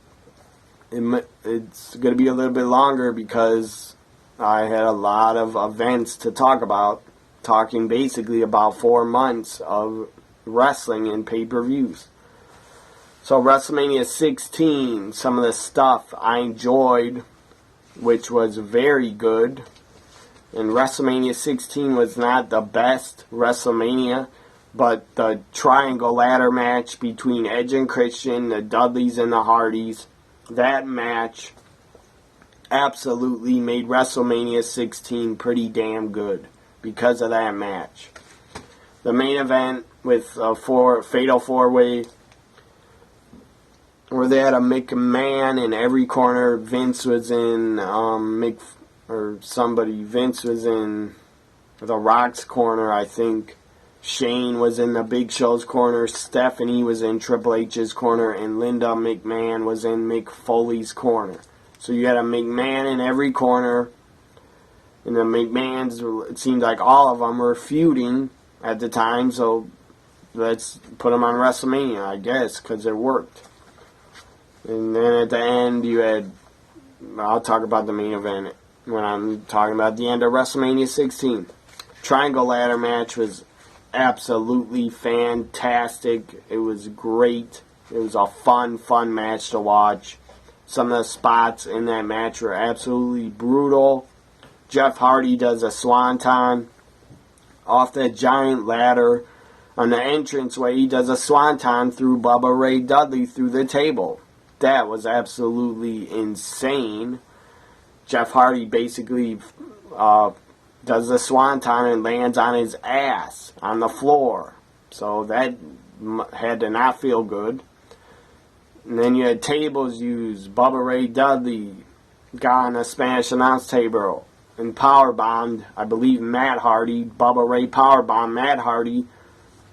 it's going to be a little bit longer because I had a lot of events to talk about, talking basically about 4 months of wrestling and pay-per-views. So WrestleMania 16, some of the stuff I enjoyed, which was very good. And WrestleMania 16 was not the best WrestleMania, but the triangle ladder match between Edge and Christian, the Dudleys and the Hardys, that match absolutely made WrestleMania 16 pretty damn good because of that match. The main event with a fatal four-way, where they had a McMahon in every corner. Vince was in Vince was in The Rock's corner, I think. Shane was in the Big Show's corner. Stephanie was in Triple H's corner, and Linda McMahon was in Mick Foley's corner. So you had a McMahon in every corner, and the McMahons, it seemed like all of them were feuding at the time, so let's put them on WrestleMania, I guess, because it worked. And then at the end, you had, I'll talk about the main event when I'm talking about the end of WrestleMania 16. Triangle ladder match was absolutely fantastic. It was great. It was a fun match to watch. Some of the spots in that match were absolutely brutal. Jeff Hardy does a swanton off that giant ladder on the entranceway. He does a swanton through Bubba Ray Dudley through the table. That was absolutely insane. Jeff Hardy basically does the swanton and lands on his ass on the floor. So that had to not feel good. And then you had tables used. Bubba Ray Dudley got on a Spanish announce table and powerbombed, I believe, Matt Hardy. Bubba Ray powerbombed Matt Hardy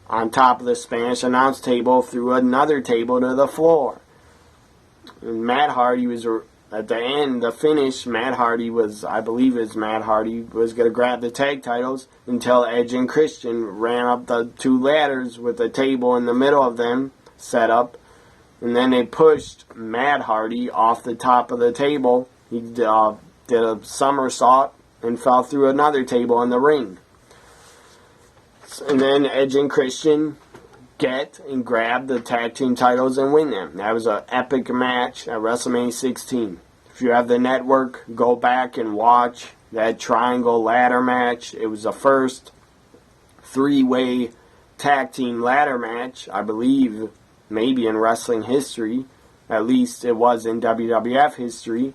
on top of the Spanish announce table through another table to the floor. And Matt Hardy was, at the end, the finish, Matt Hardy was, I believe it's Matt Hardy, was going to grab the tag titles until Edge and Christian ran up the 2 ladders with a table in the middle of them set up. And then they pushed Matt Hardy off the top of the table. He did a somersault and fell through another table in the ring. And then Edge and Christian get and grab the tag team titles and win them. That was an epic match at WrestleMania 16. If you have the network, go back and watch that triangle ladder match. It was the first 3-way tag team ladder match, I believe, maybe in wrestling history. At least it was in WWF history.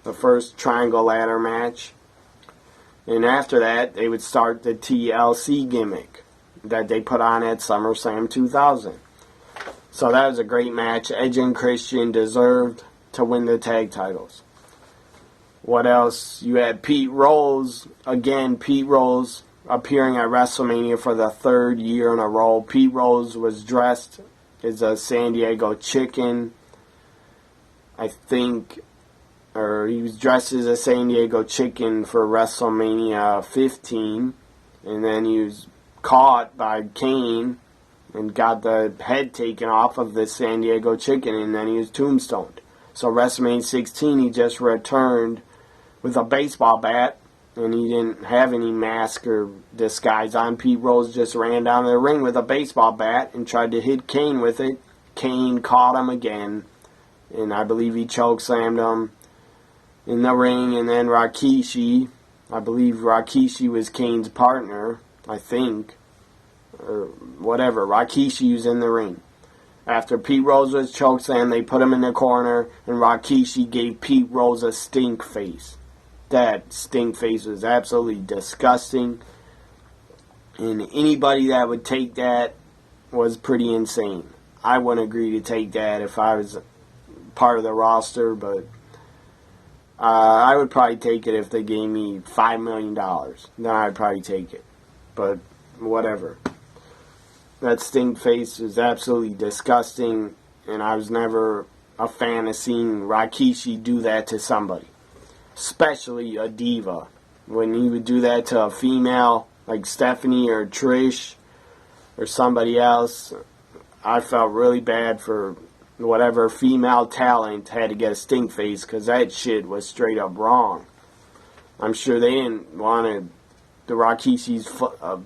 the first triangle ladder match. And after that, they would start the TLC gimmick that they put on at SummerSlam 2000. So that was a great match. Edge and Christian deserved to win the tag titles. What else? You had Pete Rose. Again, Pete Rose appearing at WrestleMania for the third year in a row. Pete Rose was dressed as a San Diego Chicken, I think, or he was dressed as a San Diego Chicken for WrestleMania 15, and then he was caught by Kane and got the head taken off of the San Diego Chicken, and then he was tombstoned. So WrestleMania 16, he just returned with a baseball bat, and he didn't have any mask or disguise on. Pete Rose just ran down to the ring with a baseball bat and tried to hit Kane with it. Kane caught him again, and I believe he chokeslammed him in the ring. And then Rikishi, I believe Rikishi was Kane's partner, I think, or whatever. Rikishi was in the ring. After Pete Rose was chokeslammed, they put him in the corner, and Rikishi gave Pete Rose a stink face. That stink face was absolutely disgusting, and anybody that would take that was pretty insane. I wouldn't agree to take that if I was part of the roster, but I would probably take it if they gave me $5 million. Then I'd probably take it, but whatever. That stink face was absolutely disgusting, and I was never a fan of seeing Rikishi do that to somebody, especially a diva. When he would do that to a female like Stephanie or Trish or somebody else, I felt really bad for whatever female talent had to get a stink face, because that shit was straight up wrong. I'm sure they didn't want the Rikishi's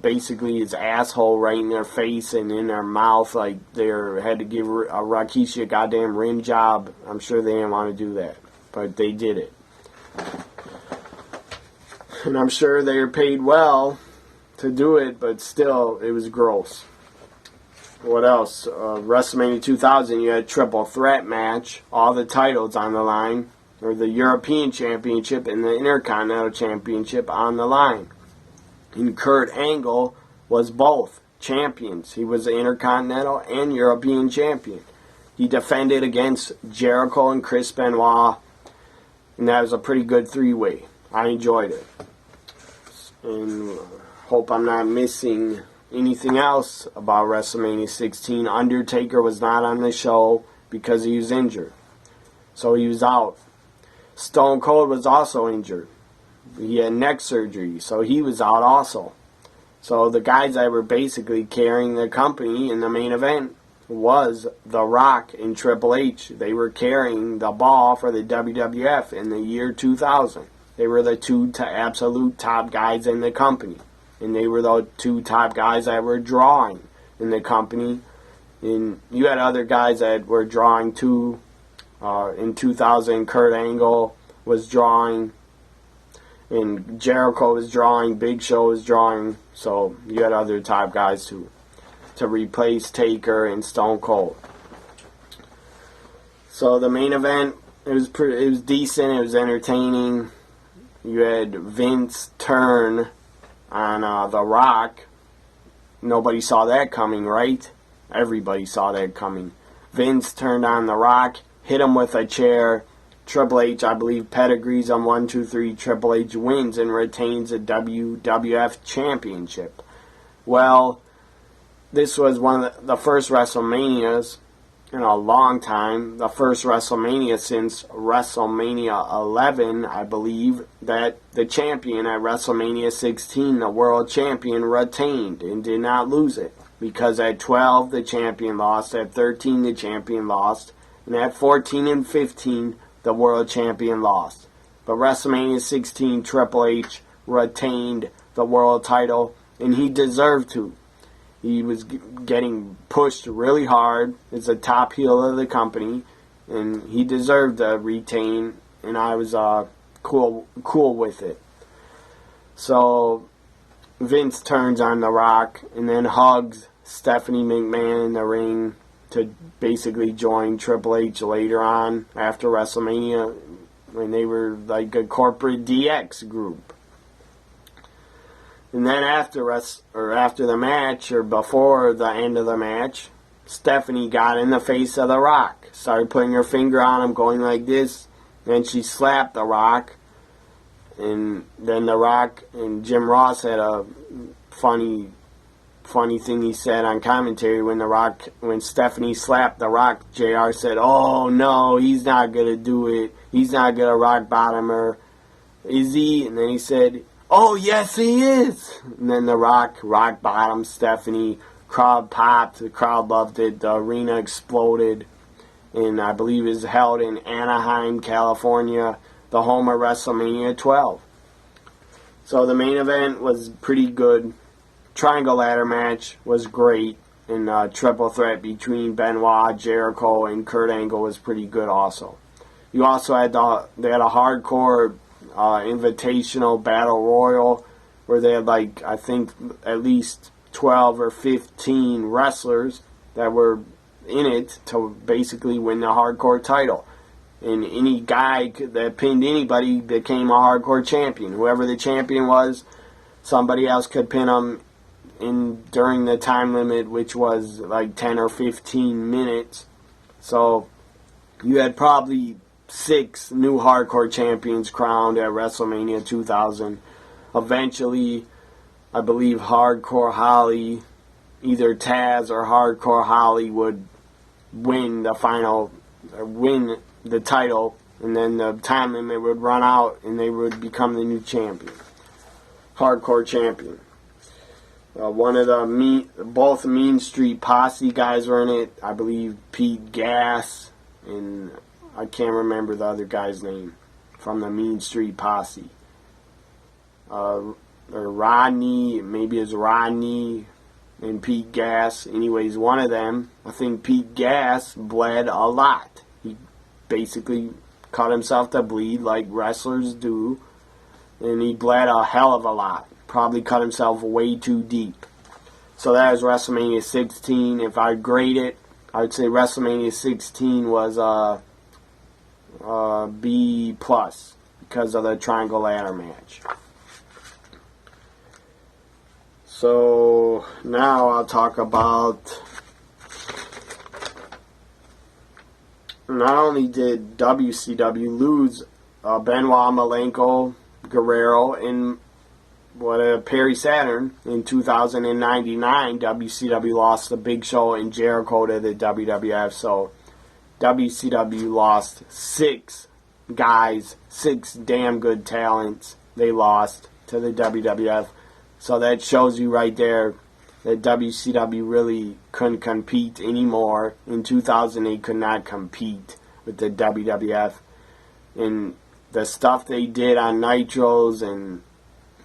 basically his asshole right in their face and in their mouth, like they had to give a Rikishi a goddamn rim job. I'm sure they didn't want to do that, but they did it. And I'm sure they were paid well to do it, but still, it was gross. What else? WrestleMania 2000, you had a triple threat match. All the titles on the line, or the European Championship and the Intercontinental Championship on the line. And Kurt Angle was both champions. He was the Intercontinental and European Champion. He defended against Jericho and Chris Benoit, and that was a pretty good three-way. I enjoyed it. And hope I'm not missing anything else about WrestleMania 16. Undertaker was not on the show because he was injured, so he was out. Stone Cold was also injured. He had neck surgery, so he was out also. So the guys that were basically carrying the company in the main event was The Rock and Triple H. They were carrying the ball for the WWF in the year 2000. They were the two absolute top guys in the company. And they were the two top guys that were drawing in the company. And you had other guys that were drawing too. In 2000, Kurt Angle was drawing. And Jericho was drawing. Big Show was drawing. So you had other top guys too, to replace Taker and Stone Cold. So the main event, it was decent. It was entertaining. You had Vince turn on The Rock. Nobody saw that coming, right? Everybody saw that coming. Vince turned on The Rock, hit him with a chair. Triple H, I believe, pedigrees on 1, 2, 3. Triple H wins and retains the WWF Championship. Well, this was one of the first WrestleManias in a long time. The first WrestleMania since WrestleMania 11, I believe, that the champion at WrestleMania 16, the world champion, retained and did not lose it. Because at 12, the champion lost. At 13, the champion lost. And at 14 and 15, the world champion lost. But WrestleMania 16, Triple H retained the world title, and he deserved to. He was getting pushed really hard as the top heel of the company, and he deserved to retain, and I was cool with it. So Vince turns on The Rock and then hugs Stephanie McMahon in the ring to basically join Triple H later on after WrestleMania. when they were like a corporate DX group. And then after the match, or before the end of the match, Stephanie got in the face of The Rock. Started putting her finger on him, going like this. Then she slapped The Rock. And then The Rock and Jim Ross had a funny thing he said on commentary when Stephanie slapped The Rock. JR said, "Oh no, he's not gonna do it. He's not gonna rock bottom her, is he?" And then he said, "Oh yes, he is." And then The Rock bottomed Stephanie. Crowd popped. The crowd loved it. The arena exploded. And I believe it was held in Anaheim, California, the home of WrestleMania 12. So the main event was pretty good. Triangle ladder match was great. And triple threat between Benoit, Jericho, and Kurt Angle was pretty good also. You also had they had a hardcore invitational battle royal where they had I think at least 12 or 15 wrestlers that were in it to basically win the hardcore title. And any guy that pinned anybody became a hardcore champion. Whoever the champion was, somebody else could pin them during the time limit, which was 10 or 15 minutes. So you had probably 6 new hardcore champions crowned at WrestleMania 2000. Eventually, I believe Hardcore Holly, either Taz or Hardcore Holly, would win the title, and then the time limit would run out, and they would become the new champion, hardcore champion. Both Mean Street Posse guys were in it. I believe Pete Gas, and I can't remember the other guy's name from the Mean Street Posse. Or Rodney, maybe it's Rodney and Pete Gas. Anyways, one of them, I think Pete Gas bled a lot. He basically cut himself to bleed like wrestlers do, and he bled a hell of a lot. Probably cut himself way too deep. So that was WrestleMania 16. If I grade it, I would say WrestleMania 16 was B+ because of the Triangle Ladder match. So now I'll talk about, not only did WCW lose Benoit, Malenko, Guerrero, and Perry Saturn in 2099, WCW lost the Big Show and Jericho to the WWF. So WCW lost 6 guys, 6 damn good talents they lost to the WWF. So that shows you right there that WCW really couldn't compete anymore. In 2000, they could not compete with the WWF. And the stuff they did on Nitros and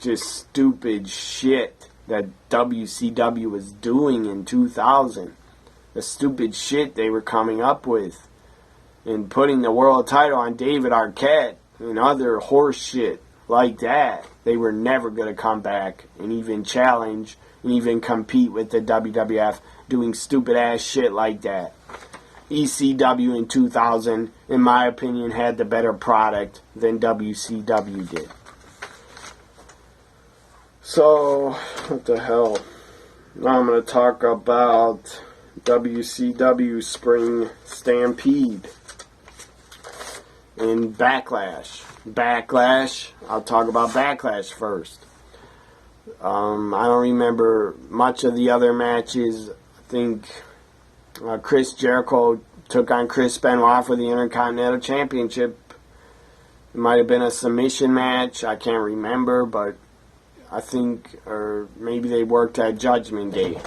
just stupid shit that WCW was doing in 2000. The stupid shit they were coming up with. And putting the world title on David Arquette and other horse shit like that. They were never going to come back and even challenge and even compete with the WWF doing stupid ass shit like that. ECW in 2000, in my opinion, had the better product than WCW did. So, what the hell? Now I'm going to talk about WCW Spring Stampede and Backlash. I'll talk about Backlash first. I don't remember much of the other matches. I think Chris Jericho took on Chris Benoit for the Intercontinental Championship. It might have been a submission match. I can't remember, but I think, or maybe they worked at Judgment Day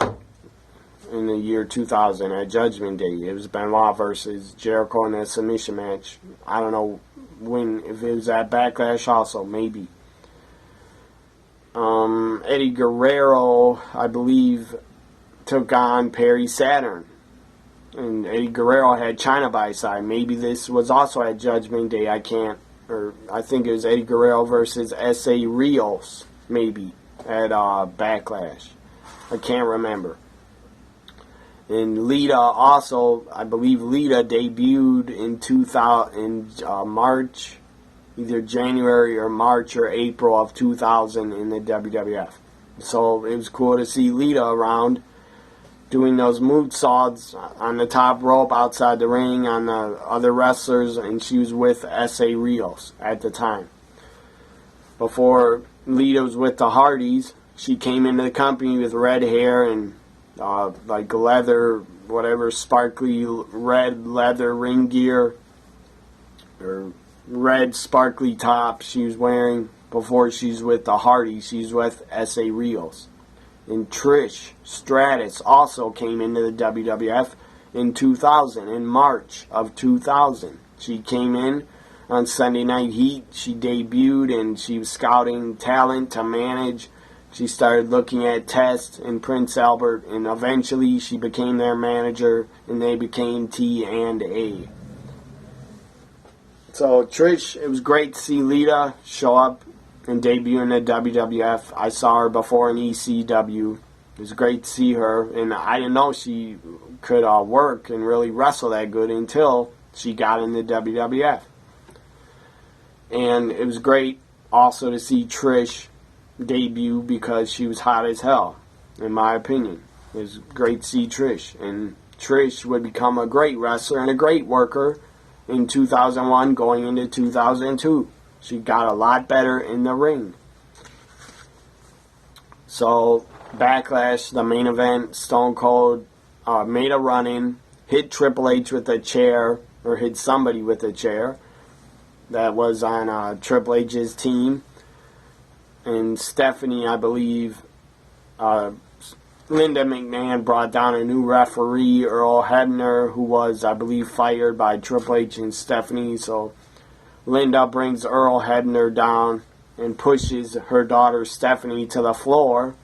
in the year 2000 at Judgment Day. It was Benoit versus Jericho in a submission match. I don't know if it was at Backlash also, maybe. Eddie Guerrero, I believe, took on Perry Saturn. And Eddie Guerrero had China by his side. Maybe this was also at Judgment Day. I think it was Eddie Guerrero versus S.A. Rios, maybe, at Backlash. I can't remember. And Lita also, I believe Lita debuted in March either January or March or April of 2000 in the WWF. So it was cool to see Lita around doing those moonsaults on the top rope outside the ring on the other wrestlers, and she was with S.A. Rios at the time. Before Lita was with the Hardys, she came into the company with red hair and like leather, whatever, sparkly red leather ring gear or red sparkly top she was wearing. Before she's with the Hardys, she's with S.A. Rios. And Trish Stratus also came into the WWF in 2000, in March of 2000. She came in on Sunday Night Heat. She debuted and she was scouting talent to manage. She started looking at Test and Prince Albert, and eventually she became their manager, and they became T&A. So Trish, it was great to see Lita show up and debut in the WWF. I saw her before in ECW. It was great to see her, and I didn't know she could work and really wrestle that good until she got in the WWF. And it was great also to see Trish debut because she was hot as hell, in my opinion. It was great to see Trish, and Trish would become a great wrestler and a great worker in 2001 going into 2002. She got a lot better in the ring. So, Backlash, the main event, Stone Cold made a run-in, hit Triple H with a chair, or hit somebody with a chair that was on Triple H's team. And Stephanie, I believe, Linda McMahon brought down a new referee, Earl Hebner, who was, I believe, fired by Triple H and Stephanie. So Linda brings Earl Hebner down and pushes her daughter Stephanie to the floor.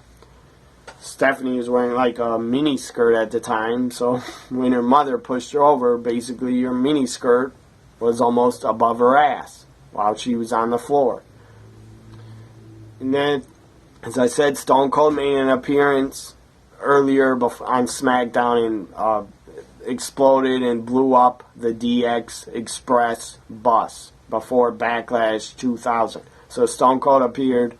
Stephanie was wearing like a mini skirt at the time, so when her mother pushed her over, basically her mini skirt was almost above her ass while she was on the floor. And then, as I said, Stone Cold made an appearance earlier on SmackDown and exploded and blew up the DX Express bus before Backlash 2000. So Stone Cold appeared.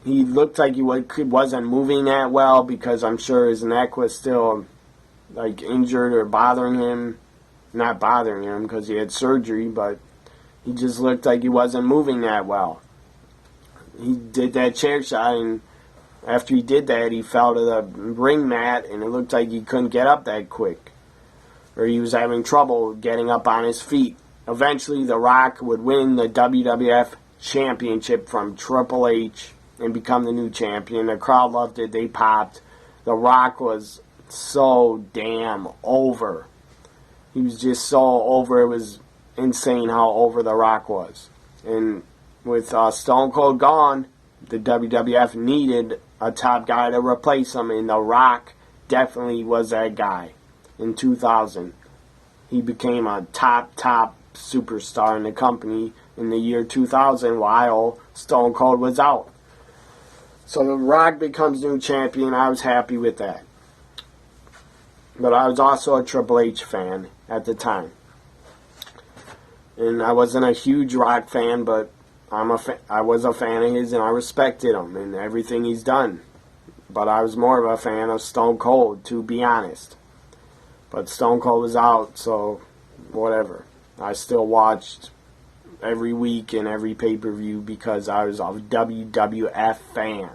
He looked like he wasn't moving that well because I'm sure his neck was still like injured or bothering him. Not bothering him because he had surgery, but he just looked like he wasn't moving that well. He did that chair shot, and after he did that, he fell to the ring mat, and it looked like he couldn't get up that quick, or he was having trouble getting up on his feet. Eventually, The Rock would win the WWF Championship from Triple H and become the new champion. The crowd loved it. They popped. The Rock was so damn over. He was just so over. It was insane how over The Rock was. And with Stone Cold gone, the WWF needed a top guy to replace him, and The Rock definitely was that guy. In 2000, he became a top superstar in the company in the year 2000 while Stone Cold was out. So The Rock becomes new champion. I was happy with that. But I was also a Triple H fan at the time. And I wasn't a huge Rock fan, but I was a fan of his, and I respected him and everything he's done. But I was more of a fan of Stone Cold, to be honest. But Stone Cold was out, so whatever. I still watched every week and every pay-per-view because I was a WWF fan.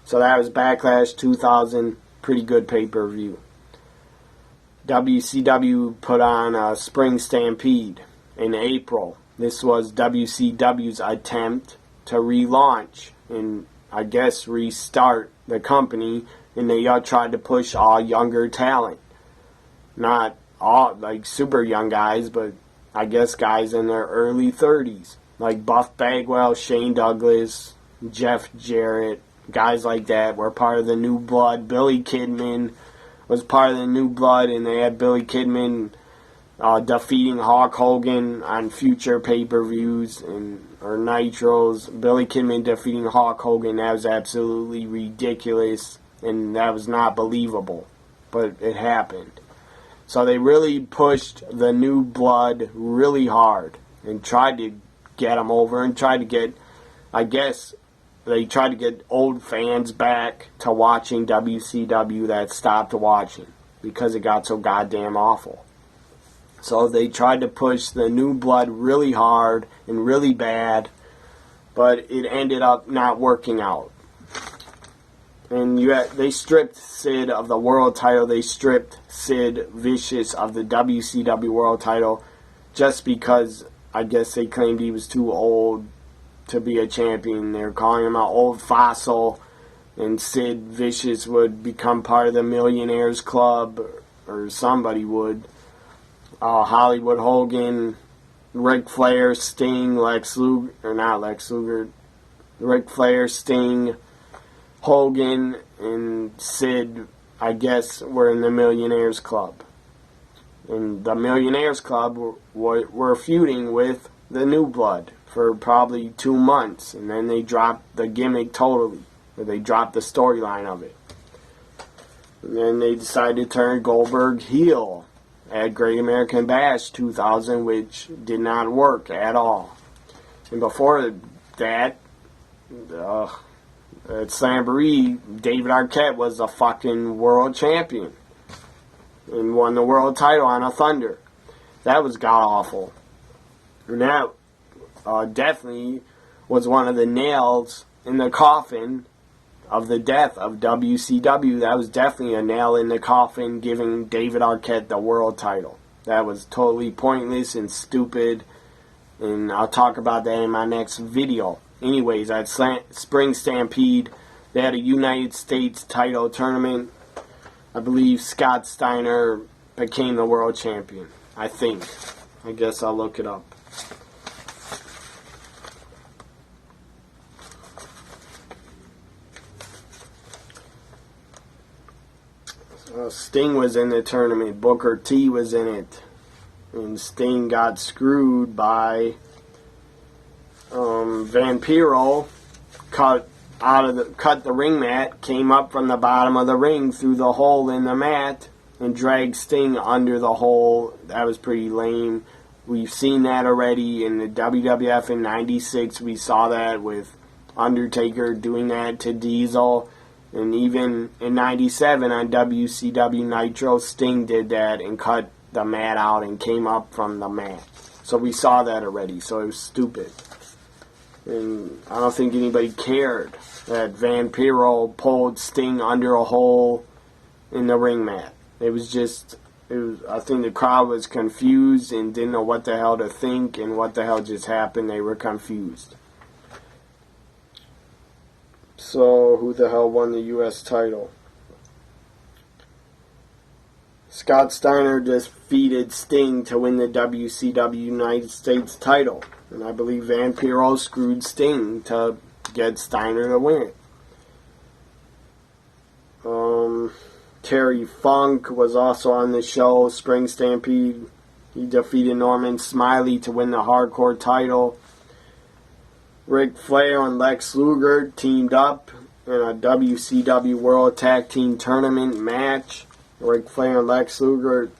So that was Backlash 2000, pretty good pay-per-view. WCW put on a Spring Stampede in April. This was WCW's attempt to relaunch and, I guess, restart the company, and they tried to push all younger talent. Not all, like, super young guys, but I guess guys in their early 30s. Like Buff Bagwell, Shane Douglas, Jeff Jarrett, guys like that were part of the New Blood. Billy Kidman was part of the New Blood, and they had Billy Kidman defeating Hulk Hogan on future pay-per-views or Nitros. Billy Kidman defeating Hulk Hogan, that was absolutely ridiculous, and that was not believable, but it happened. So they really pushed the New Blood really hard and tried to get them over and try to get, I guess, they tried to get old fans back to watching WCW that stopped watching because it got so goddamn awful. So they tried to push the new blood really hard and really bad, but it ended up not working out. And they stripped Sid of the world title. They stripped Sid Vicious of the WCW world title just because I guess they claimed he was too old to be a champion. They were calling him an old fossil, and Sid Vicious would become part of the Millionaires Club, or somebody would. Hollywood Hogan, Ric Flair, Sting, Lex Luger, or not Lex Luger, Ric Flair, Sting, Hogan, and Sid, I guess, were in the Millionaires Club. And the Millionaires Club were feuding with the New Blood for probably 2 months, and then they dropped the gimmick totally, or they dropped the storyline of it. And then they decided to turn Goldberg heel at Great American Bash 2000, which did not work at all. And before that, at Slamboree, David Arquette was the fucking world champion and won the world title on a Thunder. That was god-awful. And that definitely was one of the nails in the coffin of the death of WCW. That was definitely a nail in the coffin, giving David Arquette the world title. That was totally pointless and stupid, and I'll talk about that in my next video. Anyways, at Spring Stampede, they had a United States title tournament. I believe Scott Steiner became the world champion. I think. I guess I'll look it up. Sting was in the tournament. Booker T was in it. And Sting got screwed by Vampiro. Cut the ring mat, came up from the bottom of the ring through the hole in the mat, and dragged Sting under the hole. That was pretty lame. We've seen that already in the WWF in '96. We saw that with Undertaker doing that to Diesel. And even in '97 on WCW Nitro, Sting did that and cut the mat out and came up from the mat. So we saw that already, so it was stupid. And I don't think anybody cared that Vampiro pulled Sting under a hole in the ring mat. I think the crowd was confused and didn't know what the hell to think and what the hell just happened. They were confused. So, who the hell won the U.S. title? Scott Steiner defeated Sting to win the WCW United States title. And I believe Vampiro screwed Sting to get Steiner to win it. Terry Funk was also on the show, Spring Stampede. He defeated Norman Smiley to win the Hardcore title. Ric Flair and Lex Luger teamed up in a WCW World Tag Team Tournament match. Ric Flair and Lex Luger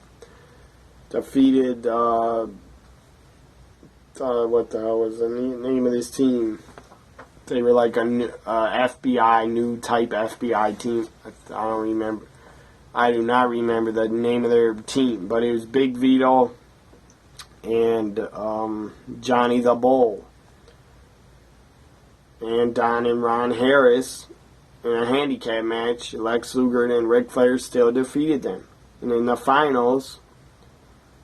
defeated, what the hell was the name of this team? They were like a FBI, new type FBI team. I don't remember. I do not remember the name of their team, but it was Big Vito and Johnny the Bull and Don and Ron Harris in a handicap match. Lex Luger and Ric Flair still defeated them. And in the finals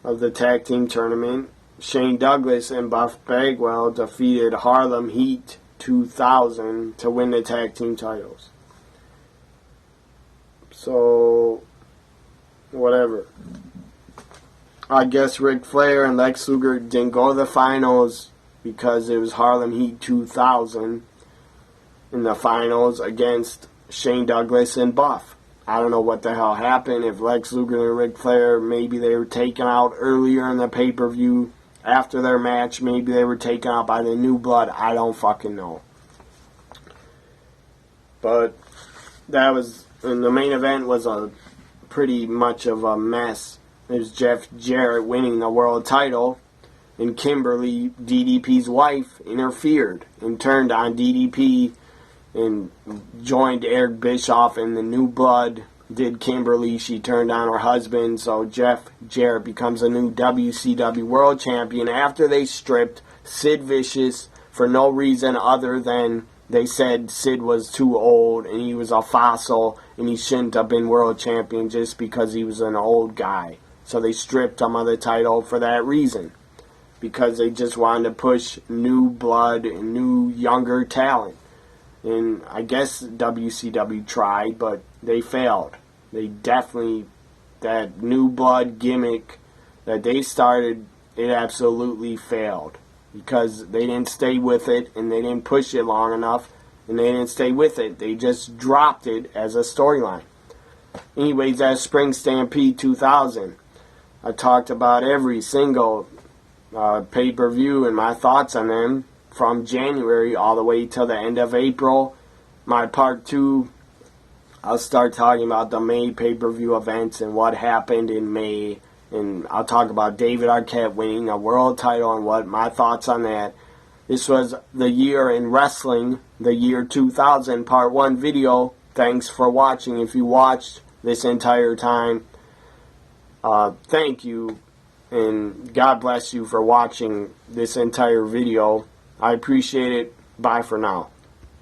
of the tag team tournament, Shane Douglas and Buff Bagwell defeated Harlem Heat 2000 to win the tag team titles. So, whatever. I guess Ric Flair and Lex Luger didn't go to the finals because it was Harlem Heat 2000 in the finals against Shane Douglas and Buff. I don't know what the hell happened. If Lex Luger and Ric Flair, maybe they were taken out earlier in the pay-per-view after their match. Maybe they were taken out by the New Blood. I don't fucking know. But that was, and the main event was a pretty much of a mess. It was Jeff Jarrett winning the world title. and Kimberly, DDP's wife, interfered and turned on DDP and joined Eric Bischoff in the New Blood. Did Kimberly, she turned on her husband, so Jeff Jarrett becomes a new WCW World Champion after they stripped Sid Vicious for no reason other than they said Sid was too old and he was a fossil and he shouldn't have been World Champion just because he was an old guy. So they stripped him of the title for that reason, because they just wanted to push new blood and new younger talent. And I guess WCW tried, but they failed. They definitely, that new blood gimmick that they started, it absolutely failed. Because they didn't stay with it, and they didn't push it long enough, and they didn't stay with it. They just dropped it as a storyline. Anyways, that's Spring Stampede 2000. I talked about every single pay-per-view and my thoughts on them from January all the way till the end of April. My part 2, I'll start talking about the May pay-per-view events and what happened in May. And I'll talk about David Arquette winning a world title and what my thoughts on that. This was the year in wrestling, the year 2000, part 1 video. Thanks for watching. If you watched this entire time, thank you. And God bless you for watching this entire video. I appreciate it. Bye for now.